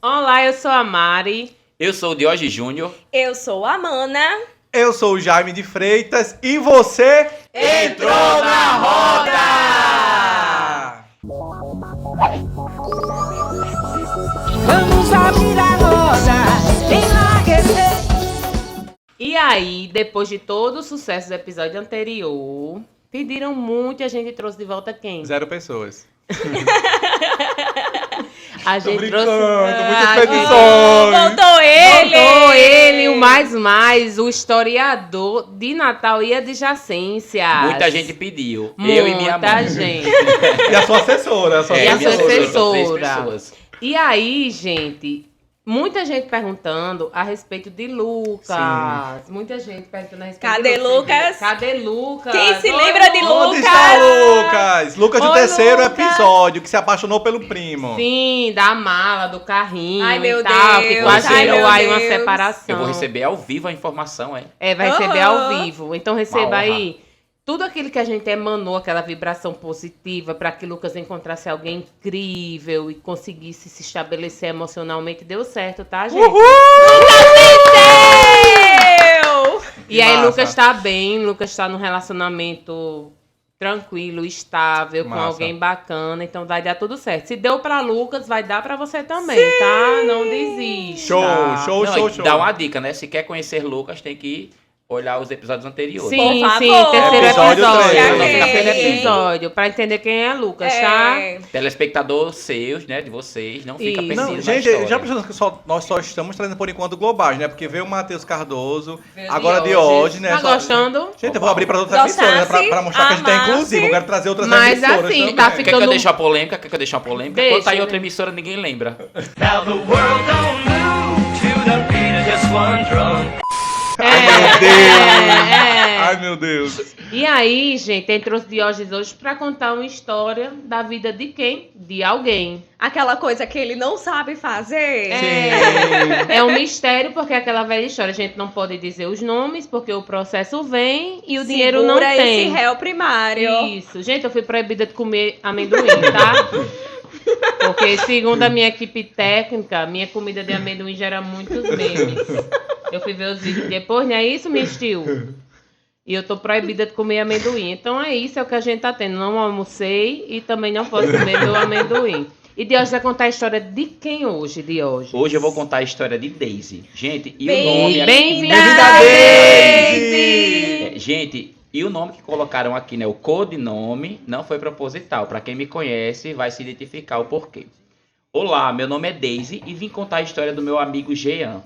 Olá, eu sou a Mari. Eu sou o Diógenes Júnior. Eu sou a Mana. Eu sou o Jaime de Freitas e você entrou na roda! Vamos abrir a roda, enlarguecer. E aí, depois de todo o sucesso do episódio anterior, pediram muito e a gente trouxe de volta quem? 0 pessoas. A gente brincando, trouxe... muitas Ah, petições. Voltou ele! Voltou ele, o mais, o historiador de Natal e adjacências. Muita gente pediu. Eu e minha mãe. Muita gente. E a sua assessora. E a minha sua assessora. 3 pessoas. E aí, gente, muita gente perguntando a respeito de Lucas. Sim. Muita gente perguntando a respeito Cadê de Lucas. Lucas? Cadê Lucas? Quem se Oi, lembra de Lucas? Onde está Lucas? Lucas do Oi, terceiro Lucas. episódio, que se apaixonou pelo primo. Sim, da mala, do carrinho Ai, meu e tal. Que Deus, quase ai, gerou meu aí uma Deus. separação. Eu vou receber ao vivo a informação, hein? Vai receber Aham. ao vivo. Então receba Uma honra. aí tudo aquilo que a gente emanou, aquela vibração positiva, para que Lucas encontrasse alguém incrível e conseguisse se estabelecer emocionalmente. Deu certo, tá, gente? Eu! E aí, Massa. Lucas tá bem, Lucas tá num relacionamento tranquilo, estável, com Massa. alguém bacana, então vai dar tudo certo. Se deu pra Lucas, vai dar pra você também, tá? Não desista. Show. Não, e dá uma dica, né? Se quer conhecer Lucas, tem que olhar os episódios anteriores. Sim, Por sim, favor. terceiro Episódio episódio. três. Terceiro Ok. episódio, pra entender quem é Lucas, tá? Telespectador seus, né? De vocês, não fica Isso. perdido Não, na gente, história. já pensou que nós só estamos trazendo por enquanto globais, né? Porque veio o Matheus Cardoso, Veio agora Diógenes. Diógenes, né? Tá Só- gostando? Gente, eu vou abrir para outras Gostasse, emissoras, né? Pra mostrar que a gente é amasse. inclusivo. Eu quero trazer outras Mas emissoras assim, também. tá Quer que eu ficando- deixe uma polêmica? Quer que eu deixe uma polêmica? Deixa, Quando tá em né? outra emissora, ninguém lembra. Now the world don't move to the beat of just one drum. Meu Deus! É. Ai, meu Deus. E aí, gente, entrou os Diógenes hoje pra contar uma história da vida de quem? De alguém. Aquela coisa que ele não sabe fazer. É um mistério, porque é aquela velha história. A gente não pode dizer os nomes, porque o processo vem e o dinheiro não Segura tem. esse réu primário. Isso. Gente, eu fui proibida de comer amendoim, tá? Porque, segundo a minha equipe técnica, minha comida de amendoim gera muitos memes. Eu fui ver os vídeos depois, não é isso, Mistil? E eu tô proibida de comer amendoim. Então é isso, é o que a gente tá tendo. Não almocei e também não posso comer meu amendoim. E Diógenes vai contar a história de quem hoje, Diógenes? Hoje eu vou contar a história de Daisy. Gente, e o Bem- nome... Bem-vinda, Daisy! Gente, e o nome que colocaram aqui, né? O codinome não foi proposital. Pra quem me conhece, vai se identificar o porquê. Olá, meu nome é Daisy e vim contar a história do meu amigo Jean.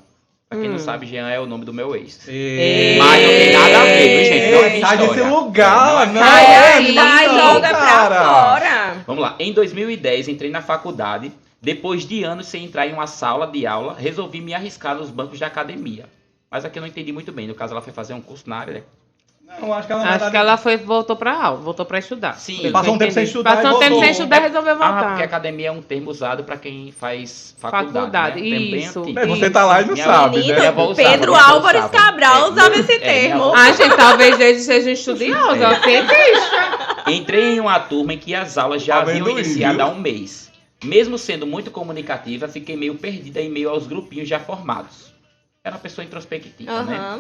Pra quem não sabe, Jean é o nome do meu ex. Ei. Mas não tem nada a ver, viu, gente? Não é minha Sai desse história. lugar, não Sai é daí, minha Vai, história, joga pra cara. fora. Vamos lá. Em 2010, entrei na faculdade. Depois de anos sem entrar em uma sala de aula, resolvi me arriscar nos bancos da academia. Mas aqui eu não entendi muito bem. No caso, ela foi fazer um curso na área, né? Não, acho que ela Acho que ela voltou pra aula, voltou pra estudar. Sim. Passou um tempo sem estudar Passou e um tempo voltou. sem estudar e resolveu Ah, voltar. porque academia é um termo usado pra quem faz faculdade. Faculdade, né? Um termo bem isso. antigo. É, você tá lá e não Minha sabe, menina- né? Minha avó usava, Pedro minha avó Álvares usava. Cabral usava esse minha termo. avó- Ai, gente, talvez eles sejam estudiosos, ó, cientista. Entrei em uma turma em que as aulas já haviam Amendoim, iniciado viu? há um mês. Mesmo sendo muito comunicativa, fiquei meio perdida em meio aos grupinhos já formados. Era uma pessoa introspectiva, né? Aham.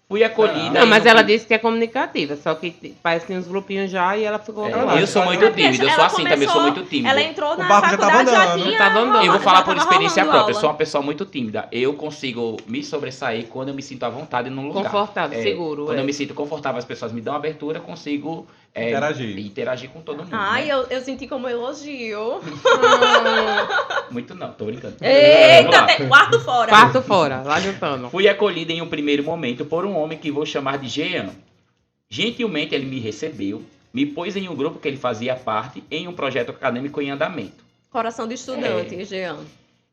Fui acolhida. Não, mas em um- ela disse que é comunicativa, só que parece que tem uns grupinhos já e ela ficou lá. Eu sou muito Porque tímido, eu sou ela assim também, eu sou começou- muito tímido. Ela entrou na barco já tava faculdade, já andando, tinha... tava andando. Eu vou já falar tava por experiência rolando própria, eu aula. sou uma pessoa muito tímida. Eu consigo me sobressair quando eu me sinto à vontade num lugar. Confortável, seguro, Quando é. eu me sinto confortável, as pessoas me dão abertura, eu consigo Interagir. com todo mundo. Ai, né? eu senti como elogio. Muito não, tô brincando. Vamos Eita, lá. quarto fora. Quarto fora, lá juntando. Fui acolhida em um primeiro momento por um homem que vou chamar de Jean. Gentilmente ele me recebeu, me pôs em um grupo que ele fazia parte em um projeto acadêmico em andamento. Coração de estudante, Jean.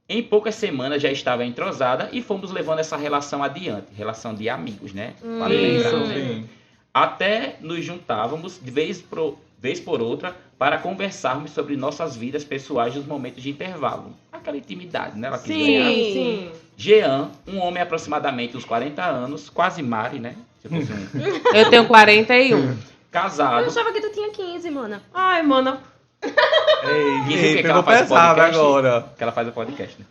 Em poucas semanas já estava entrosada e fomos levando essa relação adiante. Relação de amigos, né? Vale lembrar, né? Sim. Até nos juntávamos de vez por outra para conversarmos sobre nossas vidas pessoais nos momentos de intervalo. Aquela intimidade, né? Ela quis ganhar. Sim, sim. Jean, um homem aproximadamente uns 40 anos, quase Mari, né? Se fosse um Eu tenho 41. Eu casado. achava que tu tinha 15, mana. Ai, mano. Ei, Dizem que pegou ela faz pesado podcast. agora. Que ela faz o podcast, né?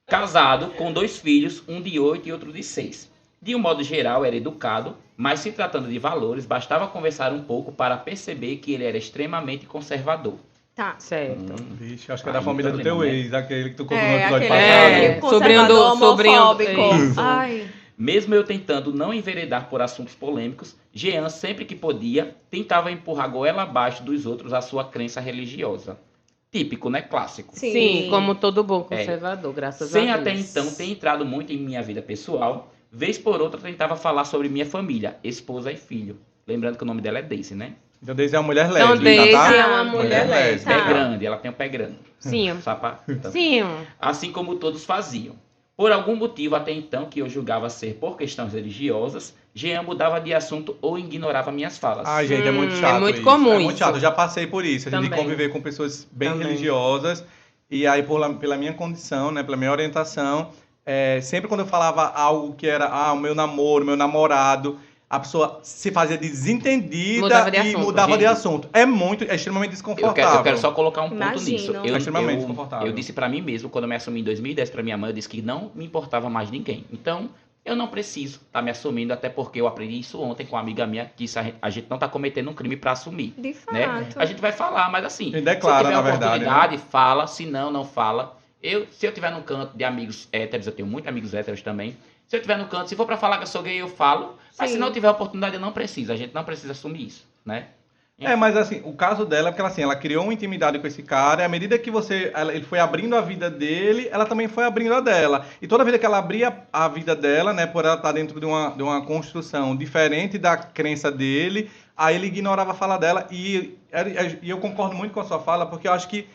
Casado com 2 filhos, um de 8 e outro de 6. De um modo geral, era educado, mas se tratando de valores, bastava conversar um pouco para perceber que ele era extremamente conservador. Tá. Certo. Vixe, acho que é da Aí, família do teu problema, né? ex, aquele que tu contou no É, episódio aquele passado. É, conservador, sobrinho homofóbico. isso. Ai, Mesmo eu tentando não enveredar por assuntos polêmicos, Jean, sempre que podia, tentava empurrar goela abaixo dos outros a sua crença religiosa. Típico, né? Clássico. sim. Sim, como todo bom conservador, graças Sem a Deus. até então ter entrado muito em minha vida pessoal, vez por outra tentava falar sobre minha família, esposa e filho. Lembrando que o nome dela é Daisy, né? Então, Daisy é uma mulher Então, lésbica, Daisy tá? é uma Mulher mulher lésbica. lésbica. Pé Tá. grande, ela tem um pé grande. Sim, Sapatão. sim. Assim como todos faziam. Por algum motivo até então que eu julgava ser por questões religiosas, Jean mudava de assunto ou ignorava minhas falas. Ai, gente, é muito É chato muito isso. comum É muito isso. chato. Eu já passei por isso. A gente Também. conviver com pessoas bem Também. religiosas. E aí, pela minha condição, né, pela minha orientação, sempre quando eu falava algo que era o meu namoro, meu namorado, a pessoa se fazia desentendida Mudava de e assunto. mudava de Gente, assunto. É extremamente desconfortável. Eu quero só colocar um ponto Imagino. nisso. É extremamente desconfortável. Eu disse pra mim mesmo, quando eu me assumi em 2010 pra minha mãe, eu disse que não me importava mais ninguém. Então, eu não preciso estar me assumindo, até porque eu aprendi isso ontem com uma amiga minha, que isso a gente não tá cometendo um crime pra assumir. De fato. Né? A gente vai falar, mas assim, E declara, se tiver na verdade, oportunidade, fala, se não, não fala. Se eu tiver num canto de amigos héteros, eu tenho muitos amigos héteros também. Se eu tiver no canto, se for pra falar que eu sou gay, eu falo. Mas Sim. se não tiver oportunidade, eu não preciso. A gente não precisa assumir isso, né? Mas assim, o caso dela é porque ela criou uma intimidade com esse cara, e à medida que ele foi abrindo a vida dele, ela também foi abrindo a dela. E toda vida que ela abria a vida dela, né, por ela estar dentro de uma construção diferente da crença dele, aí ele ignorava a fala dela. E eu concordo muito com a sua fala, porque eu acho que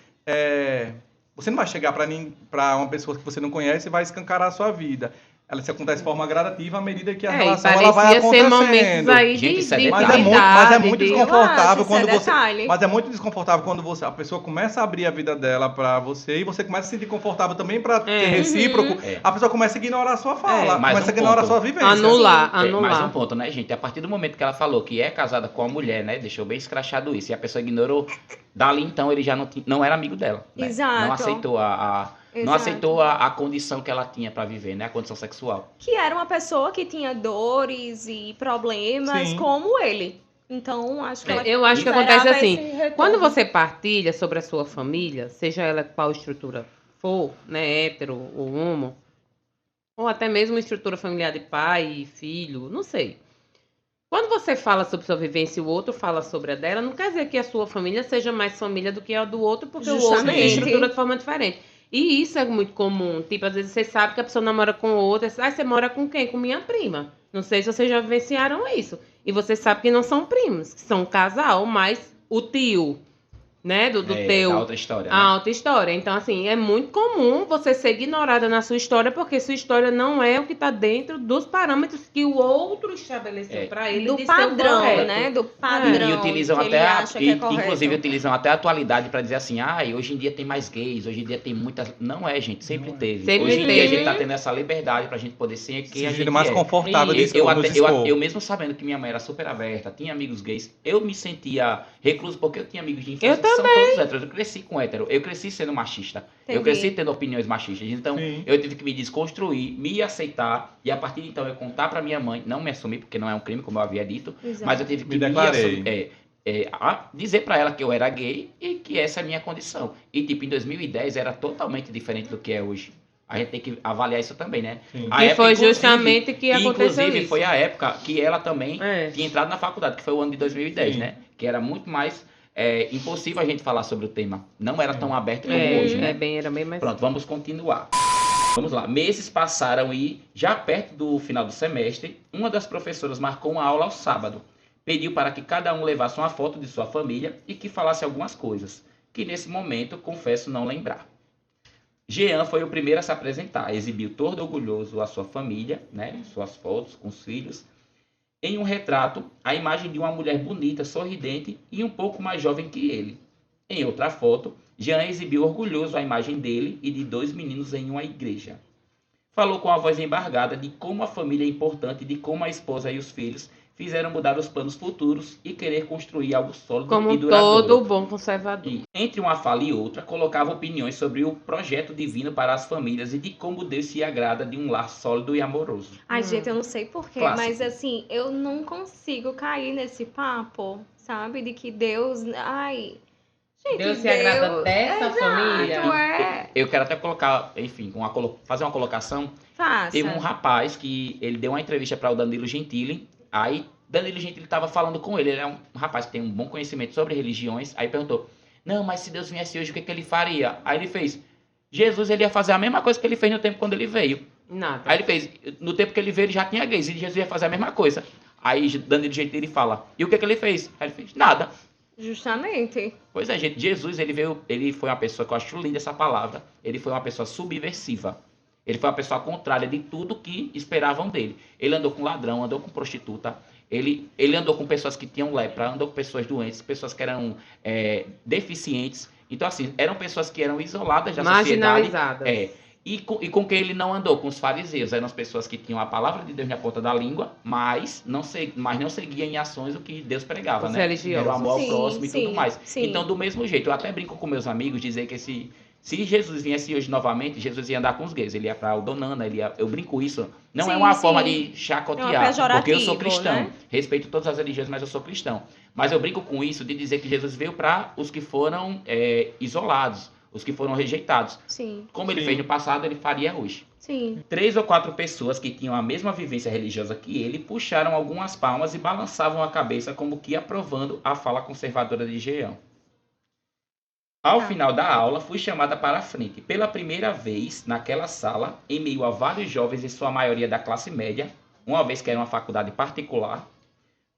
você não vai chegar para uma pessoa que você não conhece e vai escancarar a sua vida. Ela se acontece de forma gradativa à medida que a E relação ela vai parecia ser momentos acontecendo. aí Gente, de isso é de detalhe. Mas é muito de- desconfortável quando isso é você. detalhe. Mas é muito desconfortável quando a pessoa começa a abrir a vida dela pra você e você começa a se sentir confortável também pra ter recíproco. É. A pessoa começa a ignorar a sua fala, mais começa um a ignorar a ponto. sua vivência. Anular, Mais anular. um ponto, né, gente? A partir do momento que ela falou que é casada com a mulher, né? Deixou bem escrachado isso. E a pessoa ignorou. Dali então ele já não era amigo dela. Né? Exato. Não aceitou não Exato. aceitou a condição que ela tinha pra viver, né? A condição sexual. Que era uma pessoa que tinha dores e problemas Sim. como ele. Então, acho que ela Eu acho que esperava acontece assim, esse retorno. quando você partilha sobre a sua família, seja ela qual estrutura for, né, hétero ou homo, ou até mesmo uma estrutura familiar de pai e filho, não sei. Quando você fala sobre sua vivência e o outro fala sobre a dela, não quer dizer que a sua família seja mais família do que a do outro, porque o outro tem Justamente. estrutura de forma diferente. E isso é muito comum. Tipo, às vezes você sabe que a pessoa namora com outra. Você mora com quem? Com minha prima. Não sei se vocês já vivenciaram isso. E você sabe que não são primos, que são um casal, mas o tio, né, do teu... Da outra história. A Né? alta história. Então, assim, é muito comum você ser ignorada na sua história, porque sua história não é o que está dentro dos parâmetros que o outro estabeleceu para ele do de ser o padrão, correto. né? Do padrão. E utilizam que ele até acha que é correto. inclusive utilizam até a atualidade para dizer assim, hoje em dia tem mais gays, hoje em dia tem muitas. Não é, gente, sempre teve. Sempre hoje em dia a teve. gente tá tendo essa liberdade pra gente poder ser quem a Se gente sentir mais é. confortável de Eu, nos expor. eu mesmo sabendo que minha mãe era super aberta, tinha amigos gays, eu me sentia recluso porque eu tinha amigos de infância Eu que são todos héteros. Eu cresci com hétero, eu cresci sendo machista, eu Entendi. cresci tendo opiniões machistas. Então Sim. eu tive que me desconstruir, me aceitar e a partir de então eu contar pra minha mãe, não me assumir porque não é um crime, como eu havia dito, Exato. mas eu tive que Me declarei. assumir, dizer pra ela que eu era gay e que essa é a minha condição. E tipo, em 2010 era totalmente diferente do que é hoje. A gente tem que avaliar isso também, né? Sim. A Que época, foi inclusive- justamente que aconteceu Inclusive, isso. foi a época que ela também É. tinha entrado na faculdade, que foi o ano de 2010, Sim. né? Que era muito mais impossível a gente falar sobre o tema. Não era tão aberto como hoje, né? Era bem mais... Pronto, vamos continuar. Vamos lá. Meses passaram e, já perto do final do semestre, uma das professoras marcou uma aula ao sábado. Pediu para que cada um levasse uma foto de sua família e que falasse algumas coisas, que nesse momento, confesso não lembrar. Jean foi o primeiro a se apresentar, exibiu todo orgulhoso a sua família, né, suas fotos com os filhos. Em um retrato, a imagem de uma mulher bonita, sorridente e um pouco mais jovem que ele. Em outra foto, Jean exibiu orgulhoso a imagem dele e de 2 meninos em uma igreja. Falou com a voz embargada de como a família é importante e de como a esposa e os filhos fizeram mudar os planos futuros e querer construir algo sólido Como e duradouro. todo bom conservador. E, entre uma fala e outra, colocava opiniões sobre o projeto divino para as famílias e de como Deus se agrada de um lar sólido e amoroso. Ai, gente, eu não sei porquê, Clássico. mas assim, eu não consigo cair nesse papo, sabe? De que Deus. Ai. Gente, Deus se agrada dessa Exato, família. Eu quero até colocar, enfim, fazer uma colocação. Faça. Teve um rapaz que ele deu uma entrevista para o Danilo Gentili. Aí Danilo Gentili estava falando com ele. Ele é um rapaz que tem um bom conhecimento sobre religiões. Aí perguntou: não, mas se Deus viesse hoje, o que ele faria? Aí ele fez: Jesus, ele ia fazer a mesma coisa que ele fez no tempo quando ele veio. Nada. Aí ele fez: no tempo que ele veio, ele já tinha gays. E Jesus ia fazer a mesma coisa. Aí Danilo Gentili fala: e o que ele fez? Aí ele fez: nada. Justamente. Pois é, gente. Jesus, ele foi uma pessoa que eu acho linda essa palavra. Ele foi uma pessoa subversiva. Ele foi uma pessoa contrária de tudo que esperavam dele. Ele andou com ladrão, andou com prostituta. Ele andou com pessoas que tinham lepra, andou com pessoas doentes, pessoas que eram deficientes. Então, assim, eram pessoas que eram isoladas da sociedade. Marginalizadas. E com quem ele não andou? Com os fariseus. Eram as pessoas que tinham a palavra de Deus na ponta da língua, mas não seguiam em ações o que Deus pregava, Os né? religiosos. Era o amor ao Sim, próximo e sim, tudo mais. sim. Então, do mesmo jeito, eu até brinco com meus amigos, dizer que se Jesus viesse hoje novamente, Jesus ia andar com os gays. Ele ia pra Aldonana, eu brinco isso. Não é Sim, uma sim. forma de É chacotear, um porque eu sou pejorativo, cristão. né? Respeito todas as religiões, mas eu sou cristão. Mas eu brinco com isso de dizer que Jesus veio para os que foram isolados, os que foram rejeitados. Sim, Como ele Sim. fez no passado, ele faria hoje. sim. 3 ou 4 pessoas que tinham a mesma vivência religiosa que ele puxaram algumas palmas e balançavam a cabeça como que aprovando a fala conservadora de Jean. Ao Tá. final da aula, fui chamada para a frente. Pela primeira vez naquela sala, em meio a vários jovens, em sua maioria da classe média, uma vez que era uma faculdade particular,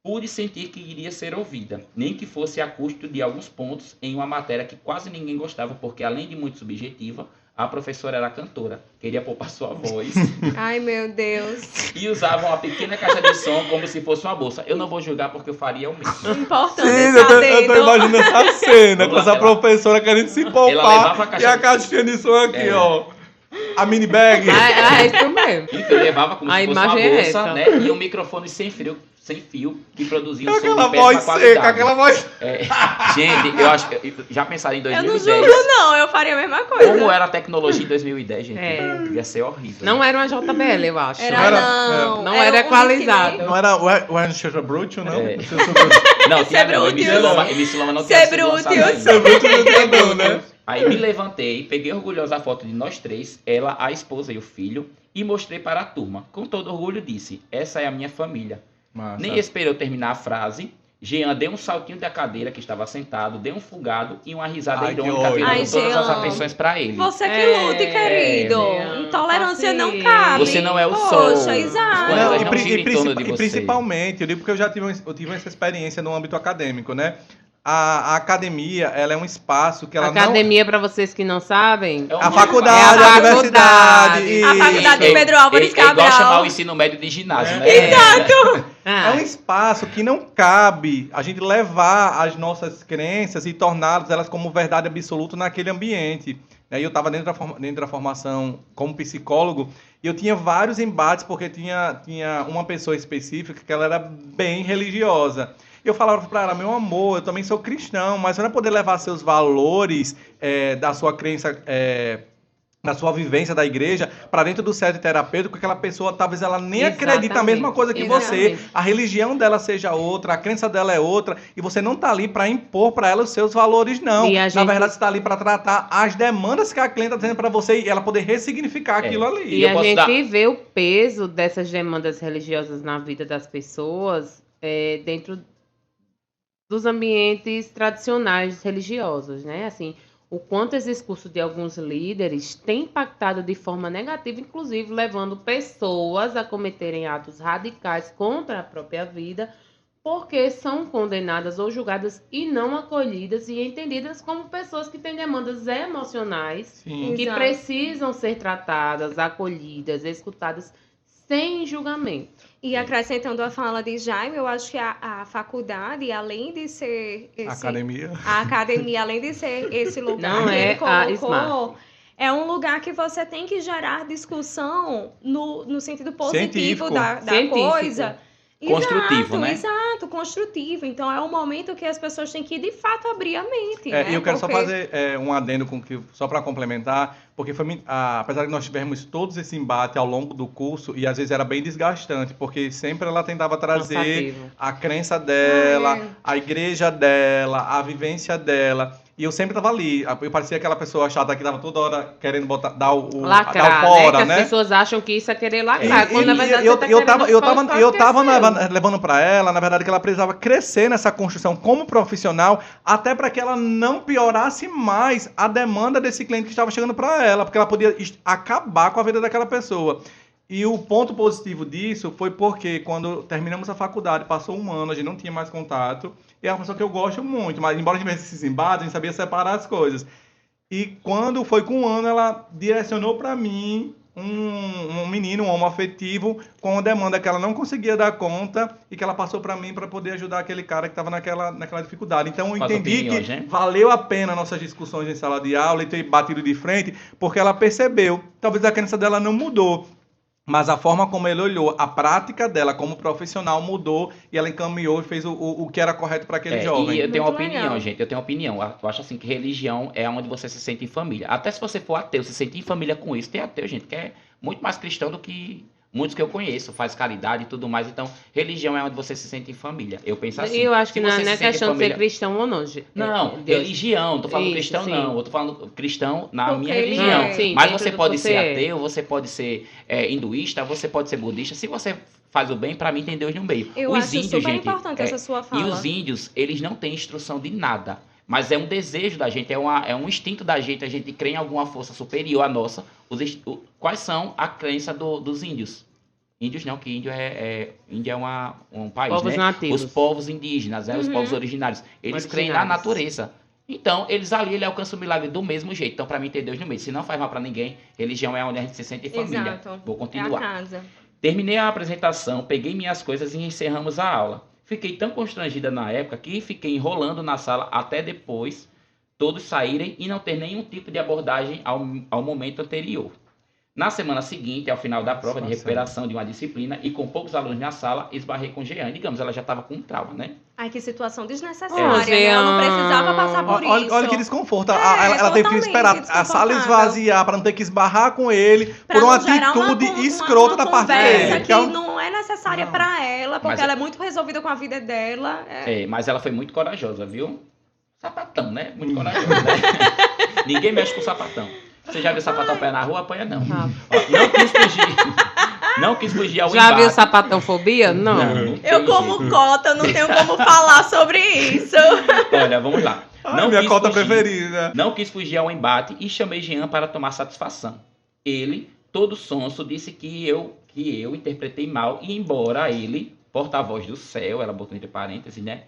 pude sentir que iria ser ouvida, nem que fosse a custo de alguns pontos em uma matéria que quase ninguém gostava, porque além de muito subjetiva, a professora era cantora, queria poupar sua voz Ai, meu Deus. e usava uma pequena caixa de som como se fosse uma bolsa. Eu não vou julgar porque eu faria o mesmo. Importante Sim, esse eu tô adendo. imaginando essa cena, com Vamos lá, essa professora querendo se Ela poupar levava a e caixa a de- caixinha de som aqui, É. ó. A mini bag. É isso mesmo. Então, levava como A se fosse uma imagem é bolsa, essa. né? E um microfone sem fio que produzia um som de Aquela péssima voz seca, qualidade. aquela voz. Gente, eu acho que já pensaram em Eu não 2010. julgo, não. Eu faria a mesma coisa. Como era a tecnologia em 2010, gente? É. Ia ser horrível. Não era uma JBL, eu acho. Era, Era- não. Não era um equalizado. Discman. Não era o Ernst Churchill Bruto, não? É. Churchill Bruto. Não, tinha Ser não. Brutius. MC Loma não tinha Ser sido lançado Brutius. ainda. Ser Bruto não tinha não, né? Aí me levantei, peguei orgulhosa a foto de nós três, ela, a esposa e o filho, e mostrei para a turma. Com todo orgulho disse: essa é a minha família. Massa. Nem esperou terminar a frase. Jean deu um saltinho da cadeira que estava sentado, deu um fugado e uma risada Ai, que irônica, ódio. virando Ai, todas as Jean. atenções para ele. Você que É, lute, querido. Jean, Intolerância não paciência. cabe. Você não é o sol. Poxa, exato. As coisas Não, não giram em torno de você. principalmente, eu digo porque eu tive essa experiência no âmbito acadêmico, né? A academia, ela é um espaço que ela Academia, pra vocês que não sabem, É um não... A mundo faculdade, É a a universidade. faculdade. A faculdade de É- Pedro Álvares é igual Cabral. chamar o ensino médio de ginásio, né? É um espaço que não cabe a gente levar as nossas crenças e torná-las como verdade absoluta naquele ambiente. Aí eu estava dentro da formação como psicólogo e eu tinha vários embates porque tinha uma pessoa específica que ela era bem religiosa. Eu falava para ela: meu amor, eu também sou cristão, mas você não vai poder levar seus valores da sua crença... da sua vivência da igreja para dentro do centro terapêutico, aquela pessoa talvez ela nem acredite na mesma coisa que você, Exatamente. a religião dela seja outra, a crença dela é outra, e você não tá ali para impor para ela os seus valores, não. E a Na gente- verdade, você tá ali para tratar as demandas que a cliente está dizendo para você e ela poder ressignificar aquilo ali. E eu a posso gente dar- vê o peso dessas demandas religiosas na vida das pessoas dentro dos ambientes tradicionais religiosos, né? Assim, o quanto esse discurso de alguns líderes tem impactado de forma negativa, inclusive levando pessoas a cometerem atos radicais contra a própria vida, porque são condenadas ou julgadas e não acolhidas e entendidas como pessoas que têm demandas emocionais Sim. que Exato. precisam ser tratadas, acolhidas, escutadas sem julgamento. E acrescentando a fala de Jaime, eu acho que a faculdade, além de ser Academia. a academia, além de ser esse lugar Não que é ele a colocou, Smart. é um lugar que você tem que gerar discussão no sentido positivo Científico. da Científico. coisa. construtivo, né? Exato, construtivo. Então é um momento que as pessoas têm que, de fato, abrir a mente, né? E eu quero só Porque- fazer um adendo só para complementar, porque apesar de nós tivermos todos esse embate ao longo do curso, e às vezes era bem desgastante, porque sempre ela tentava trazer Cansativo. a crença dela, Ah, é. a igreja dela, a vivência dela. E eu sempre tava ali. Eu parecia aquela pessoa chata que tava toda hora querendo dar o Lacrar, fora, né? Que né? as pessoas acham que isso é querer lacrar. Quando na verdade eu você tá tava querendo eu tava esquecer. levando pra ela, na verdade, que ela precisava crescer nessa construção como profissional, até para que ela não piorasse mais a demanda desse cliente que estava chegando para ela, porque ela podia acabar com a vida daquela pessoa. E o ponto positivo disso foi porque quando terminamos a faculdade, passou um ano, a gente não tinha mais contato, e é uma pessoa que eu gosto muito, mas embora a gente tivesse esses embates, a gente sabia separar as coisas. E quando foi com um ano, ela direcionou para mim um menino, um homoafetivo, com uma demanda que ela não conseguia dar conta e que ela passou para mim para poder ajudar aquele cara que estava naquela dificuldade. Então eu Com as entendi opiniões, que né? valeu a pena nossas discussões em sala de aula e ter batido de frente, porque ela percebeu, talvez a crença dela não mudou, mas a forma como ele olhou, a prática dela como profissional mudou e ela encaminhou e fez o que era correto para aquele jovem. E eu tenho uma Muito opinião, legal. gente. Eu tenho uma opinião. Eu acho assim que religião é onde você se sente em família. Até se você for ateu, se sentir em família com isso. Tem ateu, gente, que é muito mais cristão do que muitos que eu conheço, faz caridade e tudo mais. Então, religião é onde você se sente em família. Eu penso assim. E eu acho que se não você é se sente em questão de ser família- cristão ou não. gente. Não, Deus. religião. Tô falando Isso, cristão, sim. não. Eu tô falando cristão na Porque minha ele religião. é. Sim, Mas dentro você do pode que ser você é. ateu, você pode ser hinduísta, você pode ser budista. Se você faz o bem, pra mim tem Deus no meio. Eu Os acho índios, super gente, importante essa sua e fala. os índios, eles não têm instrução de nada. Mas é um desejo da gente, é um instinto da gente, a gente crê em alguma força superior à nossa. Quais são a crença dos índios? Índios não, que índio índio é um país, Povos né? nativos. Os povos indígenas, né? Os povos originários. Eles creem na Originários. natureza. Então, ele alcançam o milagre do mesmo jeito. Então, pra mim, tem Deus no meio. Se não faz mal pra ninguém, religião é onde a gente se sente família. Exato. Vou É a continuar. casa. Terminei a apresentação, peguei minhas coisas e encerramos a aula. Fiquei tão constrangida na época que fiquei enrolando na sala até depois todos saírem e não ter nenhum tipo de abordagem ao momento anterior. Na semana seguinte, ao final da prova de recuperação de uma disciplina e com poucos alunos na sala, esbarrei com Jean. Digamos, ela já estava com um trauma, né? Ai, que situação Ô, desnecessária, né? Ela não precisava passar por Olha, isso. olha que desconforto. É, Ela teve que totalmente esperar a sala desconfortável. esvaziar para não ter que esbarrar com ele Pra por uma não gerar atitude uma escrota da parte conversa dele. que Que é um- não é necessária Não. pra ela, porque Mas ela é muito resolvida com a vida dela. Mas ela foi muito corajosa, viu? Sapatão, né? Muito corajosa, né? Ninguém mexe com sapatão. Você já viu sapatão apanhar na rua? Apanha não. Ah. Ó, não quis fugir. Não quis fugir ao Já viu embate. sapatãofobia? Não. Não tem Eu, como jeito. cota, não tenho como falar sobre isso. Olha, vamos lá. Ai, minha quis cota fugir. preferida. Não quis fugir ao embate e chamei Jean para tomar satisfação. Ele, todo sonso, disse que eu interpretei mal e embora ele, porta-voz do céu, ela botou entre parênteses, né?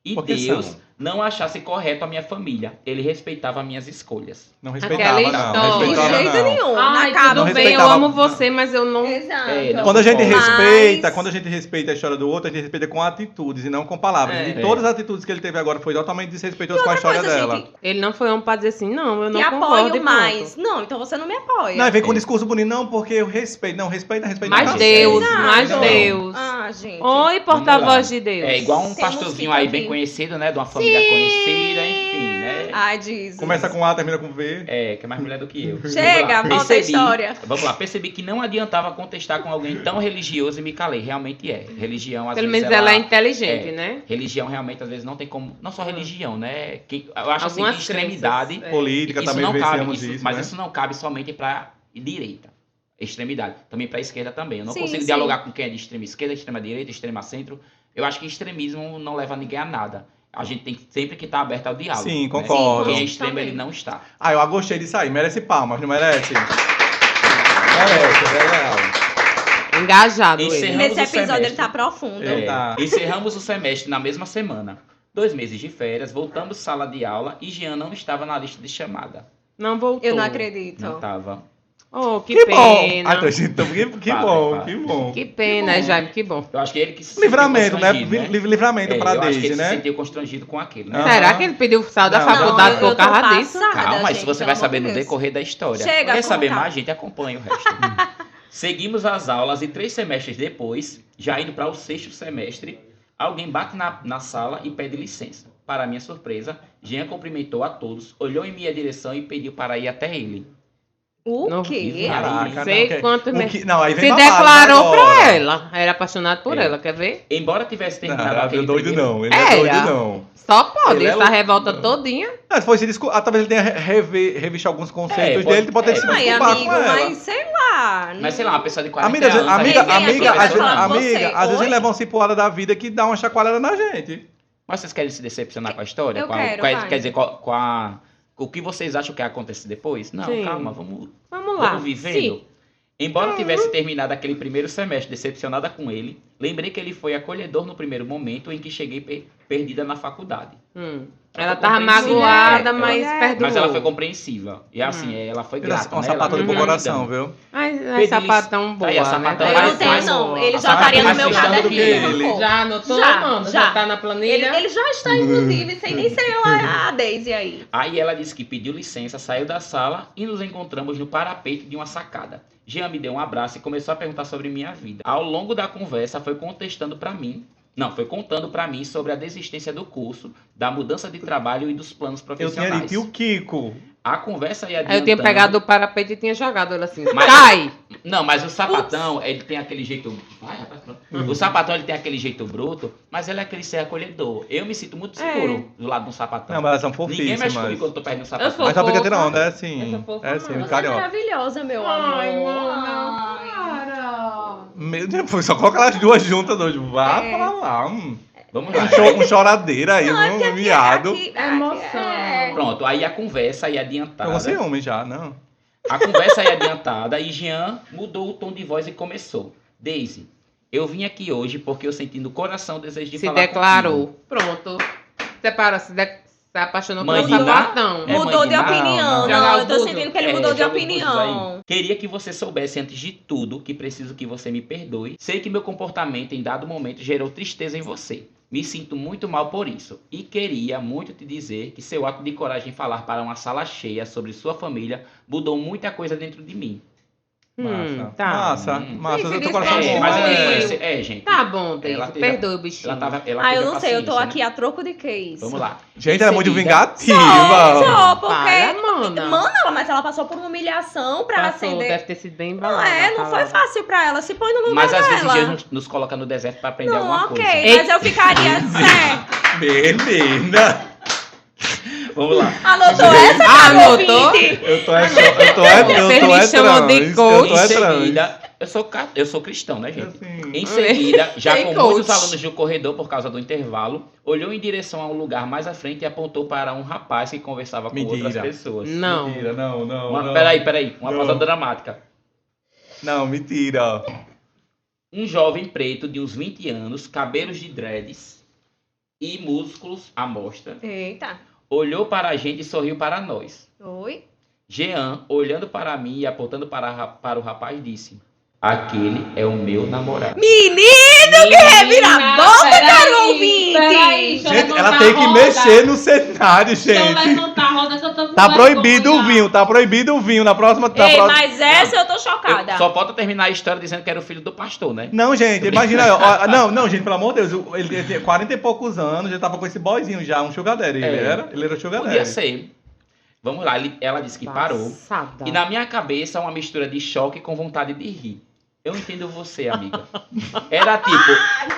E Porque Deus são. não achasse correto a minha família. Ele respeitava minhas escolhas. Não Aquela respeitava, não. história. De Respeitava, jeito não. nenhum. Ai, na cara. tudo Não bem, eu respeitava- amo você, mas eu não... Exato. Não. Quando a gente Mas- respeita a história do outro, a gente respeita com atitudes e não com palavras. É. E todas as atitudes que ele teve agora foi totalmente desrespeitoso com a Outra história coisa, dela. gente, Ele não foi homem pra dizer assim, não, eu não te concordo e apoio pronto. mais. Não, então você não me apoia. Não, e vem com um É. discurso bonito, não, porque eu respeito. Não, respeita. Mas não. Deus, Exato. mas Não. Deus. Ah, gente. Oi, porta-voz de Deus. É igual um Temos pastorzinho que aí ouvir. bem conhecido, né? De uma família conhecida, enfim, né? Ai, Jesus. Começa com A, termina com V. É, que é mais mulher do que eu. Chega, Vamos lá. volta a história. Vamos lá, percebi que não adiantava contestar com alguém tão religioso e me calei. Realmente é. Religião, às Pelo vezes, menos ela é inteligente, é. né? Religião realmente, às vezes, não tem como. Não só religião, né? Eu acho assim, Algumas que extremidade. crenças, Política Isso também não cabe, vencemos isso, isso, mas né? isso não cabe somente para direita. Extremidade. Também para esquerda também. Eu não Sim, consigo sim. dialogar com quem é de extrema esquerda, extrema direita, extrema centro. Eu acho que extremismo não leva ninguém a nada. A gente tem sempre que estar aberto ao diálogo. Sim, né? concordo. Quem é Sim, extremo, também. ele não está. Ah, eu gostei disso aí. Merece palmas, não merece? Merece, é legal. Engajado ele. Encerramos Nesse o episódio semestre. ele tá profundo. É. Tá. Encerramos o semestre na mesma semana. 2 meses de férias, voltamos sala de aula e Jean não estava na lista de chamada. Não voltou. Eu não acredito. Não estava. Oh, que Que bom! pena. Ah, então, que Fala, bom, fala. que bom. Que pena, Jaime, que bom. Eu acho que ele que se Livramento, sentiu né? constrangido, Livramento pra eu acho que Daisy, ele se né? sentiu constrangido com aquilo, né? Aham. Será que ele pediu sal da Não, faculdade não, por eu tô causa disso? passada. Calma, gente, isso você pelo vai amor saber de no Deus. decorrer da história. Chega, Quer saber conta. mais, gente? Acompanha o resto. Seguimos as aulas e 3 semestres depois, já indo para o 6º semestre, alguém bate na sala e pede licença. Para minha surpresa, Jean cumprimentou a todos, olhou em minha direção e pediu para ir até ele. O Não quê? Caraca, sei não, quanto o mesmo. que- Não, aí vem Se babado, declarou né, pra agora? ela. Era apaixonado por É. ela, quer ver? Embora tivesse Não, terminado não é aquele doido primeiro... não, ele não é Era. doido não. Só pode, Ele é essa louco. revolta todinha. Foi se talvez ele tenha revisto alguns conceitos pode- dele, pode ter se Ai, preocupado amigo, com ela. mas sei lá. Mas sei lá, uma pessoa de 40 Amiga, anos... a amiga, gente vem aqui amiga, vai às vezes, falar com amiga, você. às vezes Oi? ele leva uma cipuada da vida que dá uma chacoalhada na gente. Mas vocês querem se decepcionar com a história? Eu Com a- quero, com a- vai. Quer dizer, o que vocês acham que vai acontecer depois? Não, Sim. calma, vamos Lá. Vamos vivendo. Sim. Embora eu tivesse terminado aquele primeiro semestre decepcionada com ele, lembrei que ele foi acolhedor no primeiro momento em que cheguei perdida na faculdade. Ela tava Compreensiva. magoada, Ela- mas Mulher. perdoou. Mas ela foi compreensiva. E assim, ela foi grata. Uma né? sapata Ela do não coração, ficou viu? Ai, Feliz. sapatão boa, Aí, a né? sapatão Eu mais- não tenho, mais- não. Ele a já sapatão estaria no mais meu fechada caderno que de ele. rancor. Já anotou, Já, mano? já. Já tá na planilha? Ele já está, inclusive, sem nem ser eu a Daisy aí. Aí ela disse que pediu licença, saiu da sala e nos encontramos no parapeito de uma sacada. Jean me deu um abraço e começou a perguntar sobre minha vida. Ao longo da conversa foi contando pra mim sobre a desistência do curso, da mudança de trabalho e dos planos Eu profissionais. tinha dito, e o Kiko? A conversa ia Aí eu adiantando. tinha pegado o parapeito e tinha jogado ele assim. Mas- Cai! Não, mas o sapatão, ele tem aquele jeito... Vai, rapaz, pronto. O sapatão, ele tem aquele jeito bruto, mas ele é aquele ser acolhedor. Eu me sinto muito seguro do lado de um sapatão. Não, mas elas são Ninguém mexe fofíssimas. comigo quando eu tô perto de um Eu sapatão. sou Mas a brincadeira fofa. onda é Eu assim. sou fofa, É assim, mano. Você é carioca. maravilhosa, meu amor. Ai, mano. Ai. Para. Meu Deus, foi só colocar as duas juntas hoje. Vá É. pra lá. Vamos lá. Um choradeira aí, Não, é porque um miado. É emoção. Pronto, aí a conversa ia adiantada. Tô com ciúme já, não. A conversa ia adiantada e Jean mudou o tom de voz e começou. Daisy, eu vim aqui hoje porque eu senti no coração o desejo de Se falar declarou. contigo. Pronto. Separa, se apaixonou Mãe pelo de Ná? sapatão. É, Mudou mãe de de opinião. Não, Não, eu tô Joga o sentindo que É, ele mudou de joga os opinião. búzios aí. Queria que você soubesse antes de tudo que preciso que você me perdoe. Sei que meu comportamento em dado momento gerou tristeza em você. Me sinto muito mal por isso. E queria muito te dizer que seu ato de coragem em falar para uma sala cheia sobre sua família mudou muita coisa dentro de mim. Tá. Massa, Hum. massa. Sim, Eu tô se com o coração desculpa. bom. mas eu é. tenho conhece... gente. Tá bom, Ela Daisy. teve- Perdoe o bichinho. Ela Ah, eu teve não sei, eu tô paciência, aqui né? a troco de que isso? Vamos lá. Gente, Em ela é muito seguida- vingativa. Só, porque... Para, mana. Mana, mas ela passou por uma humilhação pra Passou, acender... deve ter sido bem Não embalada. é, não foi palavra. fácil pra ela. Se põe no lugar Mas às vezes dela. Deus nos coloca no deserto para aprender Não, alguma ok, coisa. mas eu ficaria certo. Menina. Vamos lá. Anotou essa, cara, Anotou? ouvinte? Vocês me chamam de coach. Em seguida, eu sou cristão, né, gente? Assim. Em seguida, já Tem com coach. muitos alunos no corredor por causa do intervalo, olhou em direção a um lugar mais à frente e apontou para um rapaz que conversava com Mentira. outras pessoas. Não. Mentira, não. Peraí, uma Não. pausa dramática. Não, mentira. Um jovem preto de uns 20 anos, cabelos de dreads e músculos à mostra, Eita. olhou para a gente e sorriu para nós. Oi? Jean, olhando para mim e apontando para o rapaz, disse: aquele é o meu namorado. Menino, que reviravolta, caro ouvinte! Gente, ela tem que mexer no cenário, gente. Tá proibido o vinho, tá proibido o vinho. Na próxima. Ei, mas essa eu tô chocada. Só falta terminar a história dizendo que era o filho do pastor, né? Não, gente, imagina. Ó, não, gente, pelo amor de Deus. Ele tinha 40 e poucos anos, já tava com esse boyzinho já, um sugar daddy. Ele É. era sugar Podia daddy. ser. Vamos lá, ela disse que parou. Passada. E na minha cabeça, uma mistura de choque com vontade de rir. Eu entendo você, amiga. Era tipo,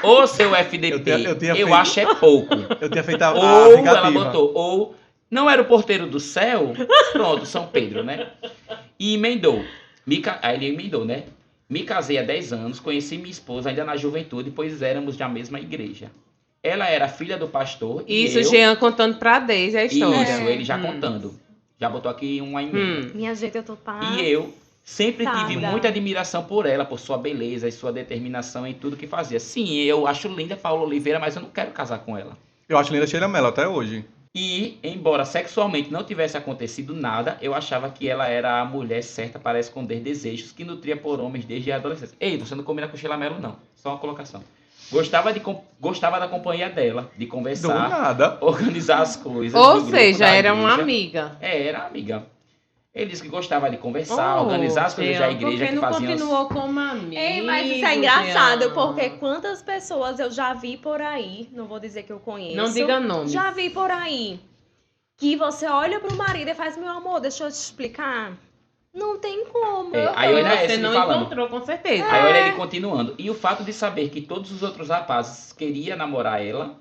ou seu FDP, Eu tinha eu feito- acho é pouco. Eu tinha feito a Ou ela aplicativa. botou, ou não era o porteiro do céu? Pronto, São Pedro, né? E emendou. Aí ele emendou, né? Me casei há 10 anos, conheci minha esposa ainda na juventude, pois éramos da mesma igreja. Ela era filha do pastor e Isso, eu... Jean contando pra Daisy a história. Isso, ele já Hum. contando. Já botou aqui uma emenda. Minha gente, eu tô pá. E eu sempre tive Passada. muita admiração por ela, por sua beleza e sua determinação em tudo que fazia. Sim, eu acho linda Paula Oliveira, mas eu não quero casar com ela. Eu acho linda Sheila Mello até hoje. E, embora sexualmente não tivesse acontecido nada, eu achava que ela era a mulher certa para esconder desejos que nutria por homens desde a adolescência. Ei, você não combina com Sheila Mello, não. Só uma colocação. Gostava da companhia dela, de Do conversar, nada. organizar as coisas. Ou do grupo seja, da era uma igreja. amiga. É, era amiga. Ele disse que gostava de conversar, organizar as coisas da igreja porque que não faziam. continuou como amigo. Ei, mas isso é engraçado, Jean. porque quantas pessoas eu já vi por aí, não vou dizer que eu conheço. Não diga nomes. Já vi por aí, que você olha pro marido e faz, meu amor, deixa eu te explicar. Não tem como. É, aí olha Você esse não falando. encontrou, com certeza. Aí olha ele continuando. E o fato de saber que todos os outros rapazes queriam namorar ela,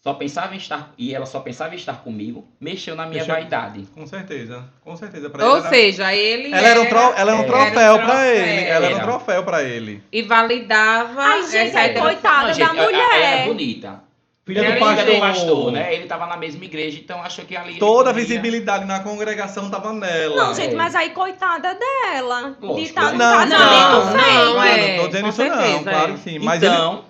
só pensava em estar e ela só pensava em estar comigo, mexeu na minha Mexeu. vaidade. Com certeza. Com certeza. Pra Ou ele era- seja, ele ela era um, ela era um Era um troféu pra troféu. ele. Ela era um Era. troféu pra ele. E validava Ai, gente, essa é coitada Não, gente, da mulher. ela era bonita. Filha Era do filha pastor. do pastor, né? Ele tava na mesma igreja, então achou que ali. ele Toda a podia- visibilidade na congregação tava nela. Não, gente, mas aí coitada dela. De Lógico, estar né? no Não, casamento não, feio. não, é. Não tô dizendo com isso não, certeza, claro é. que sim. Mas Então,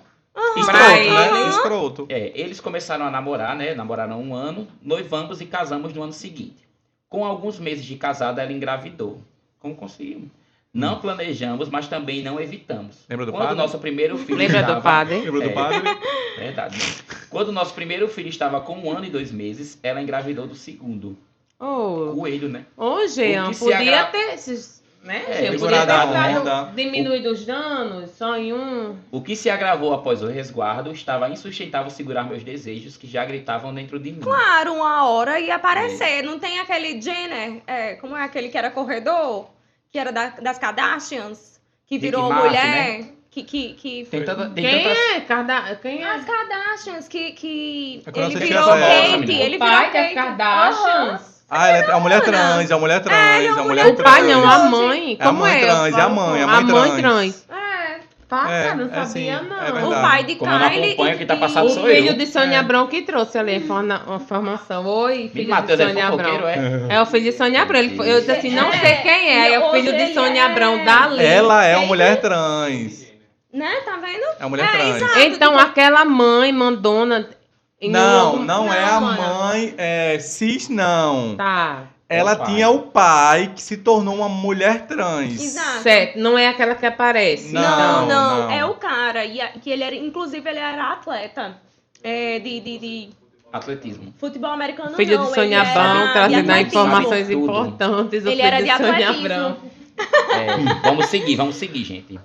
ele... pra Escroto, ele- né? Escroto. eles começaram a namorar, né? Namoraram 1 ano, noivamos e casamos no ano seguinte. Com alguns meses de casada, ela engravidou. Como conseguimos? Não planejamos, mas também não evitamos. Lembra do Quando padre? nosso primeiro filho Lembra estava... do padre? Lembra do É. padre? Verdade. Quando o nosso primeiro filho estava com 1 ano e 2 meses, ela engravidou do segundo. Ô, Coelho, né? Jean, O que se podia agra- ter esses, né? É, Jean, podia segurada ter a onda. dado, diminuído os danos só em um. O que se agravou após o resguardo estava insustentável segurar meus desejos que já gritavam dentro de mim. Claro, uma hora ia aparecer. Não tem aquele Jenner, como é aquele que era corredor? Que era das Kardashians? Que Rick virou Martin, mulher? Que Tem tanta, tem Quem tanta- é? Quem é? As Kardashians, que É quando ele você virou tinha essa Kate, época, ele O virou pai das Kate. Kardashians? Ah, ela é a mulher trans, é a mulher trans, é a mulher O pai não, trans. a mãe. É a Como mãe é? trans, é a mãe, a mãe trans. Passa, não É, é sabia assim, não. é O verdade. pai de Como eu não Kylie. acompanho, quem tá e- passando O sou filho eu. de Sônia É. Abrão que trouxe ali a informação. Oi, filho de Matheus é Sônia fofoqueiro, Abrão. é? É o filho de Sônia Abrão. Eu disse assim, não sei quem é. Aí é o Hoje filho de ele Sônia é. Abrão dali. Ela é uma mulher trans. Né, tá vendo? É uma mulher trans. exato. Então, aquela mãe mandona... Não, em- não é a Não, mãe cis, não. Tá, Ela O pai. tinha o pai que se tornou uma mulher trans. Exato. certo. Não é aquela que aparece. Não, Não. é o cara. Que ele era, inclusive, ele era atleta. De Atletismo. futebol americano, Filho não. de Sônia ele Abrão, era de trazendo atletismo. informações Tudo. importantes. O Ele filho era de Sônia atletismo. Abrão. Vamos seguir, gente.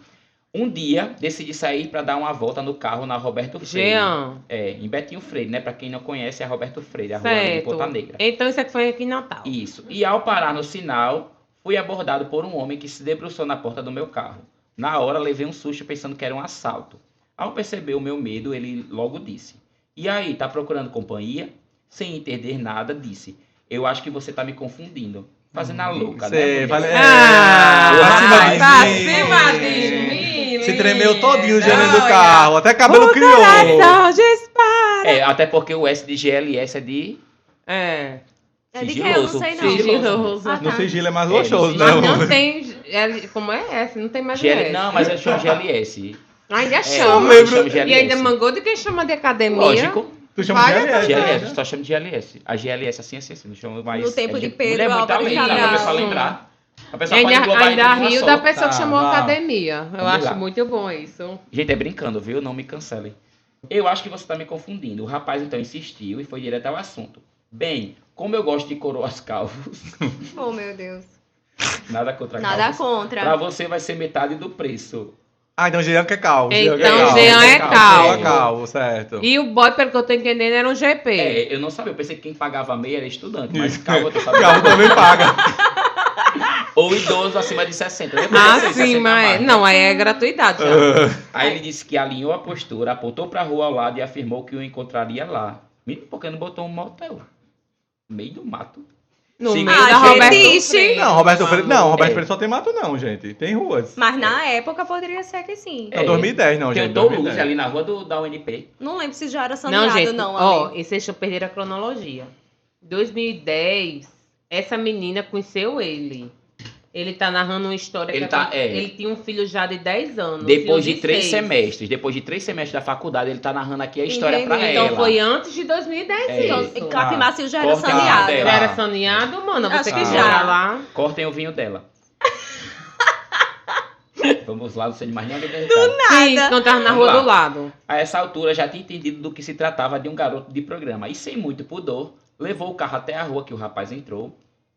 Um dia, decidi sair para dar uma volta no carro na Roberto Freire. Jean, Em Betinho Freire, né? Pra quem não conhece, é a Roberto Freire, a rua ali de certo. Ponta Negra. Então, isso aqui foi aqui em Natal. Isso. E ao parar no sinal, fui abordado por um homem que se debruçou na porta do meu carro. Na hora, levei um susto pensando que era um assalto. Ao perceber o meu medo, ele logo disse: "E aí, tá procurando companhia?" Sem entender nada, disse: "Eu acho que você tá me confundindo." Fazendo a louca, Sei, né? vale- Ah, tá tá acima acima de de mim. mim. Se tremeu todinho o gênero do Olha. carro, até cabelo O criou. coração dispara. Até porque o S de GLS é de É. É de quem? Eu não sigiloso. sei, não. Sigiloso. Ah, No tá. sigilo é mais É, gostoso, no né? Mas não tem... Como é essa? Não tem mais GL... GL. Não, mas eu chamo GLS. Ainda É, chama. eu chamo GLS. E ainda mangou de quem chama de academia. Lógico. Tu chama de Vai, GLS, GLS, né? só chamo de GLS. A GLS assim, não chamo mais. No tempo de Pedro Mulher, muita Álvares lei, né? Cabral. Pra pessoa lembrar. A pessoa Ainda, pode englobar ainda em tudo rio uma da só. pessoa que Tá, chamou vá. academia. Eu Vamos acho lá. muito bom isso. Gente, é brincando, viu? Não me cancelem. Eu acho que você tá me confundindo. O rapaz então insistiu e foi direto ao assunto. Bem, como eu gosto de coroas calvos, Oh, meu Deus. nada contra Nada calvos. contra. Pra você vai ser metade do preço. Ah, então Jean que é calvo. Então, que é calvo. Jean é Jean calvo. calvo, certo. E o boy, pelo que eu tô entendendo, era um GP. Eu não sabia. Eu pensei que quem pagava meia era estudante, mas calvo eu tô sabendo. Calvo também paga. Ou idoso acima de 60. Depois Ah, de 60 sim, mas... mais. Não, aí é gratuidade já. Aí ele disse que alinhou a postura, apontou pra rua ao lado e afirmou que o encontraria lá. Menino, por que não botou um motel? No meio do mato. No Sim. meio Ah, da gente, Roberto triste. Freire. Não, Roberto Freire. Não, Roberto É. Freire só tem mato, não, gente. Tem ruas. Mas na época poderia ser que sim. Não, 2010, não, Tem gente. o Toulouse 2010. ali na rua da UNP. Não lembro se já era saneado, Não, gente, não. ó, ali. e vocês perderam a cronologia. 2010, essa menina conheceu ele. Ele tá narrando uma história Ele que tá- ele tinha um filho já de 10 anos. Depois filho de 3 6. semestres. Depois de 3 semestres da faculdade, ele tá narrando aqui a história pra Entendi. ela. Então foi antes de 2010 É. Então, isso. Clapimacio já era Corta saneado. dela. Já era saneado, mano. Acho Você que que já. já lá. Cortem o vinho dela. Vamos lá, não sei de mais nada. Sim, quando tava na Vamos rua lá. do lado. A essa altura já tinha entendido do que se tratava de um garoto de programa. E sem muito pudor, levou o carro até a rua que o rapaz entrou.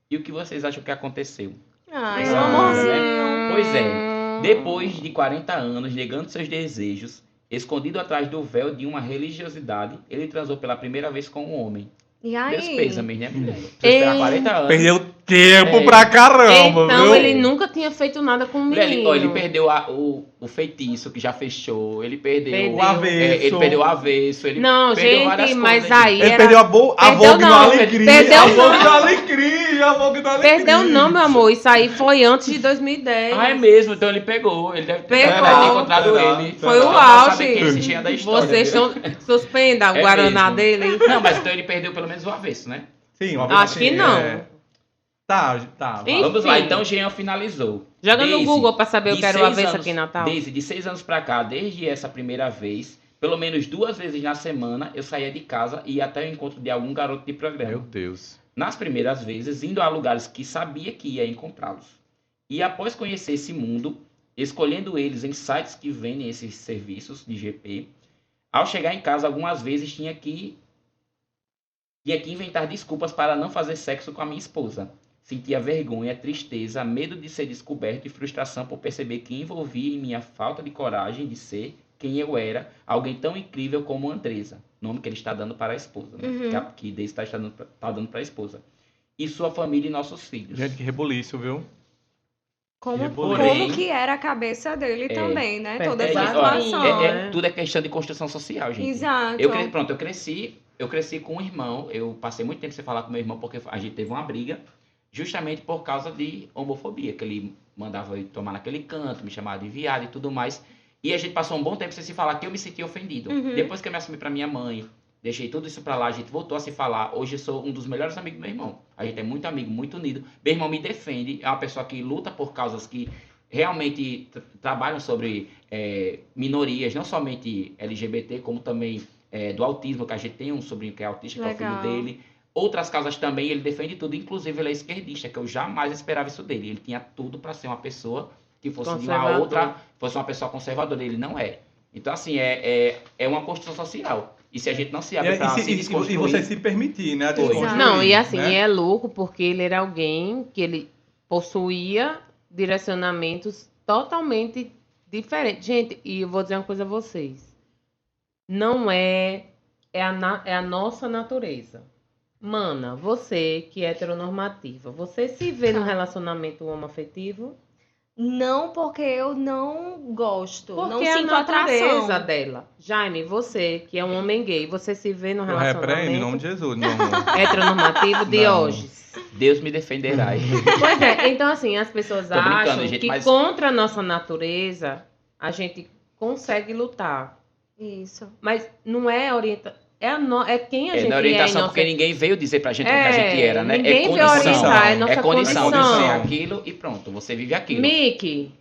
E o que vocês acham que aconteceu? Ai, Essa meu altura, amorzinho. né? Pois é. Depois de 40 anos negando seus desejos, escondido atrás do véu de uma religiosidade, ele transou pela primeira vez com um homem. E Meus aí? pêsames, né, mulher? Você esperar 40 anos. Perdeu tempo É. pra caramba, Então viu? ele nunca tinha feito nada com o Mulher, menino. ele perdeu o feitiço que já fechou, ele perdeu Perdeu. O avesso. ele perdeu o avesso, ele Não, perdeu várias gente, mas coisas, gente. aí Ele era... perdeu a Perdeu Vogue no não, Alecrim. perdeu a Vogue não. no Alecrim, a Vogue no Alecrim. Perdeu não, meu amor. Isso aí foi antes de 2010. Ah, é mesmo, então ele pegou. Ele deve ter, Pegou. ter encontrado Será? ele. Foi o Só pra auge. saber quem se tinha da história. Vocês viu? estão... Suspenda o É Guaraná mesmo. dele. Não, mas então ele perdeu pelo menos o avesso, né? Sim, uma vez Acho que assim, não. Tá, vai. Enfim. Vamos lá, então Jean finalizou. Joga no Daisy, Google pra saber o de que era o 6 avesso anos- aqui em Natal. Daisy, de 6 anos pra cá, desde essa primeira vez, pelo menos 2 vezes na semana, eu saía de casa e ia até o encontro de algum garoto de programa. Meu Deus. Nas primeiras vezes, indo a lugares que sabia que ia encontrá-los. E após conhecer esse mundo, escolhendo eles em sites que vendem esses serviços de GP, ao chegar em casa, algumas vezes tinha que inventar desculpas para não fazer sexo com a minha esposa. Sentia vergonha, tristeza, medo de ser descoberto e frustração por perceber que envolvia em minha falta de coragem de ser quem eu era, alguém tão incrível como Andresa, nome que ele está dando para a esposa, né? Uhum. Que Deus está dando para a esposa. E sua família e nossos filhos. Gente, que rebuliço, viu? Como Porém- que era a cabeça dele também, né? Toda É essa isso, ó, situação. né? tudo é questão de construção social, gente. Exato. Eu cresci com um irmão. Eu passei muito tempo sem falar com meu irmão porque a gente teve uma briga justamente por causa de homofobia, que ele mandava eu tomar naquele canto, me chamava de viado e tudo mais. E a gente passou um bom tempo sem se falar, que eu me senti ofendido. Uhum. Depois que eu me assumi pra minha mãe, deixei tudo isso pra lá, a gente voltou a se falar. Hoje eu sou um dos melhores amigos do meu irmão. A gente é muito amigo, muito unido. Meu irmão me defende, é uma pessoa que luta por causas que realmente trabalham sobre minorias, não somente LGBT, como também do autismo, que a gente tem um sobrinho que é autista, que é o Legal. filho dele. Outras causas também, ele defende tudo, inclusive ele é esquerdista, que eu jamais esperava isso dele. Ele tinha tudo para ser uma pessoa que fosse de uma Conservador. outra, fosse uma pessoa conservadora, ele não é. Então, assim, é uma construção social. E se a gente não se abre para se E desconstruir... você se permitir, né? a Foi. desconstruir, Não, e assim, né? é louco porque ele era alguém que ele possuía direcionamentos totalmente diferentes. Gente, e eu vou dizer uma coisa a vocês. Não é a nossa natureza. Mana, você que é heteronormativa, você se vê num relacionamento homoafetivo? Não, porque eu não gosto. Porque não é a sinto natureza atração. dela. Jaime, você que é um homem gay, você se vê num Eu repreendo em relacionamento nome de Jesus, meu amor. heteronormativo, Diógenes. Deus me defenderá. Pois é, então assim, as pessoas Tô brincando, acham gente, que mas- contra a nossa natureza a gente consegue lutar. Isso. Mas não é é quem a gente Na é em orientação, nossa... porque ninguém veio dizer pra gente o que a gente era, né? Ninguém veio condição. orientar, é nossa condição de condição. ser aquilo e pronto, você vive aquilo. Mickey,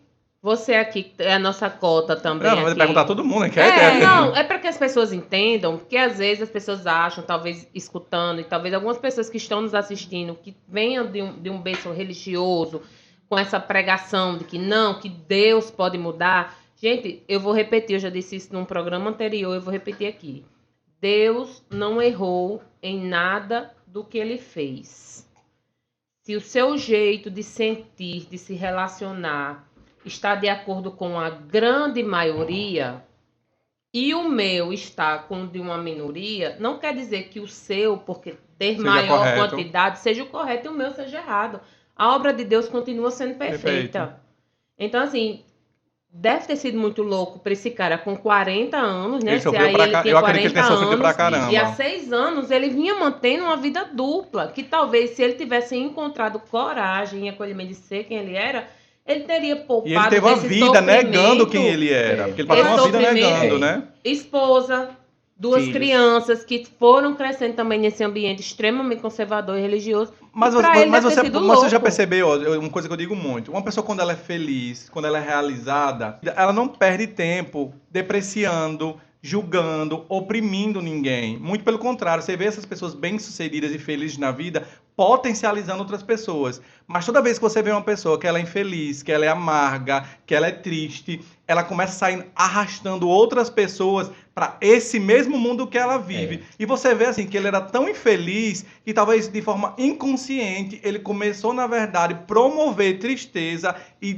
você aqui é a nossa cota também. Não, vai aqui. perguntar a todo mundo, né? Que é Não, é para que as pessoas entendam, porque às vezes as pessoas acham, talvez escutando, e talvez algumas pessoas que estão nos assistindo, que venham de um berço religioso, com essa pregação de que não, que Deus pode mudar. Gente, eu vou repetir, eu já disse isso num programa anterior, eu vou repetir aqui. Deus não errou em nada do que ele fez. Se o seu jeito de sentir, de se relacionar, está de acordo com a grande maioria e o meu está com o de uma minoria, não quer dizer que o seu, porque ter Seja maior correto. quantidade, seja o correto e o meu seja errado. A obra de Deus continua sendo perfeita. Perfeito. Então, assim, deve ter sido muito louco para esse cara com 40 anos, né? Ele Se sofreu aí pra ele cá. tinha Eu acredito que ele tenha 40 sofrido pra anos, caramba. e há 6 anos ele vinha mantendo uma vida dupla, que talvez se ele tivesse encontrado coragem e acolhimento de ser quem ele era, ele teria poupado E ele teve uma desse vida sofrimento. negando quem ele era. Porque ele passou Esse uma vida sofrimento. negando, né? Esposa, 2 Filhos. crianças que foram crescendo também nesse ambiente extremamente conservador e religioso. Mas, E pra ele deve ter você, sido mas você já louco. percebeu, ó, uma coisa que eu digo muito, uma pessoa quando ela é feliz, quando ela é realizada, ela não perde tempo depreciando, julgando, oprimindo ninguém. Muito pelo contrário, você vê essas pessoas bem-sucedidas e felizes na vida, potencializando outras pessoas. Mas toda vez que você vê uma pessoa que ela é infeliz, que ela é amarga, que ela é triste, ela começa a sair arrastando outras pessoas para esse mesmo mundo que ela vive. E você vê assim que ele era tão infeliz que talvez de forma inconsciente ele começou, na verdade, promover tristeza e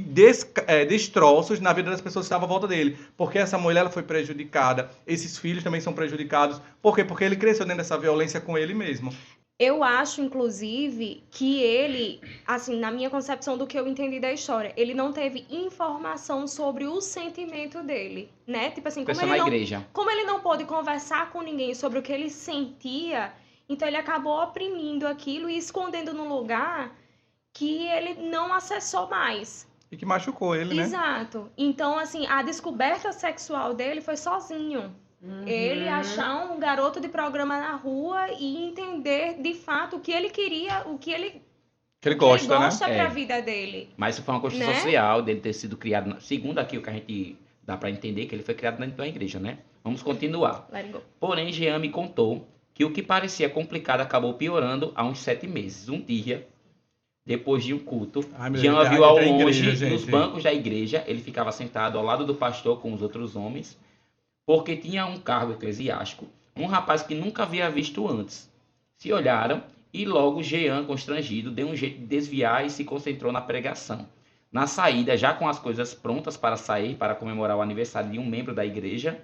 destroços na vida das pessoas que estavam à volta dele. Porque essa mulher ela foi prejudicada, esses filhos também são prejudicados. Por quê? Porque ele cresceu dentro dessa violência com ele mesmo. Eu acho, inclusive, que ele, assim, na minha concepção do que eu entendi da história, ele não teve informação sobre o sentimento dele, né? Tipo assim, Pessoa na igreja. como ele não pôde conversar com ninguém sobre o que ele sentia, então ele acabou oprimindo aquilo e escondendo num lugar que ele não acessou mais. E que machucou ele, né? Exato. Então, assim, a descoberta sexual dele foi sozinho. Ele achar um garoto de programa na rua e entender de fato o que ele queria, o que ele gosta, né? pra vida dele. Mas isso foi uma construção Né? social dele ter sido criado, segundo aqui o que a gente dá pra entender, que ele foi criado dentro da igreja, né? Vamos continuar. Let it go. Porém, Jean me contou que o que parecia complicado acabou piorando há uns 7 meses. Um dia, depois de um culto, Ai, meu Jean Deus, viu ao da igreja, longe, gente. nos bancos da igreja, ele ficava sentado ao lado do pastor com os outros homens, porque tinha um cargo eclesiástico, um rapaz que nunca havia visto antes. Se olharam e logo Jean, constrangido, deu um jeito de desviar e se concentrou na pregação. Na saída, já com as coisas prontas para sair, para comemorar o aniversário de um membro da igreja,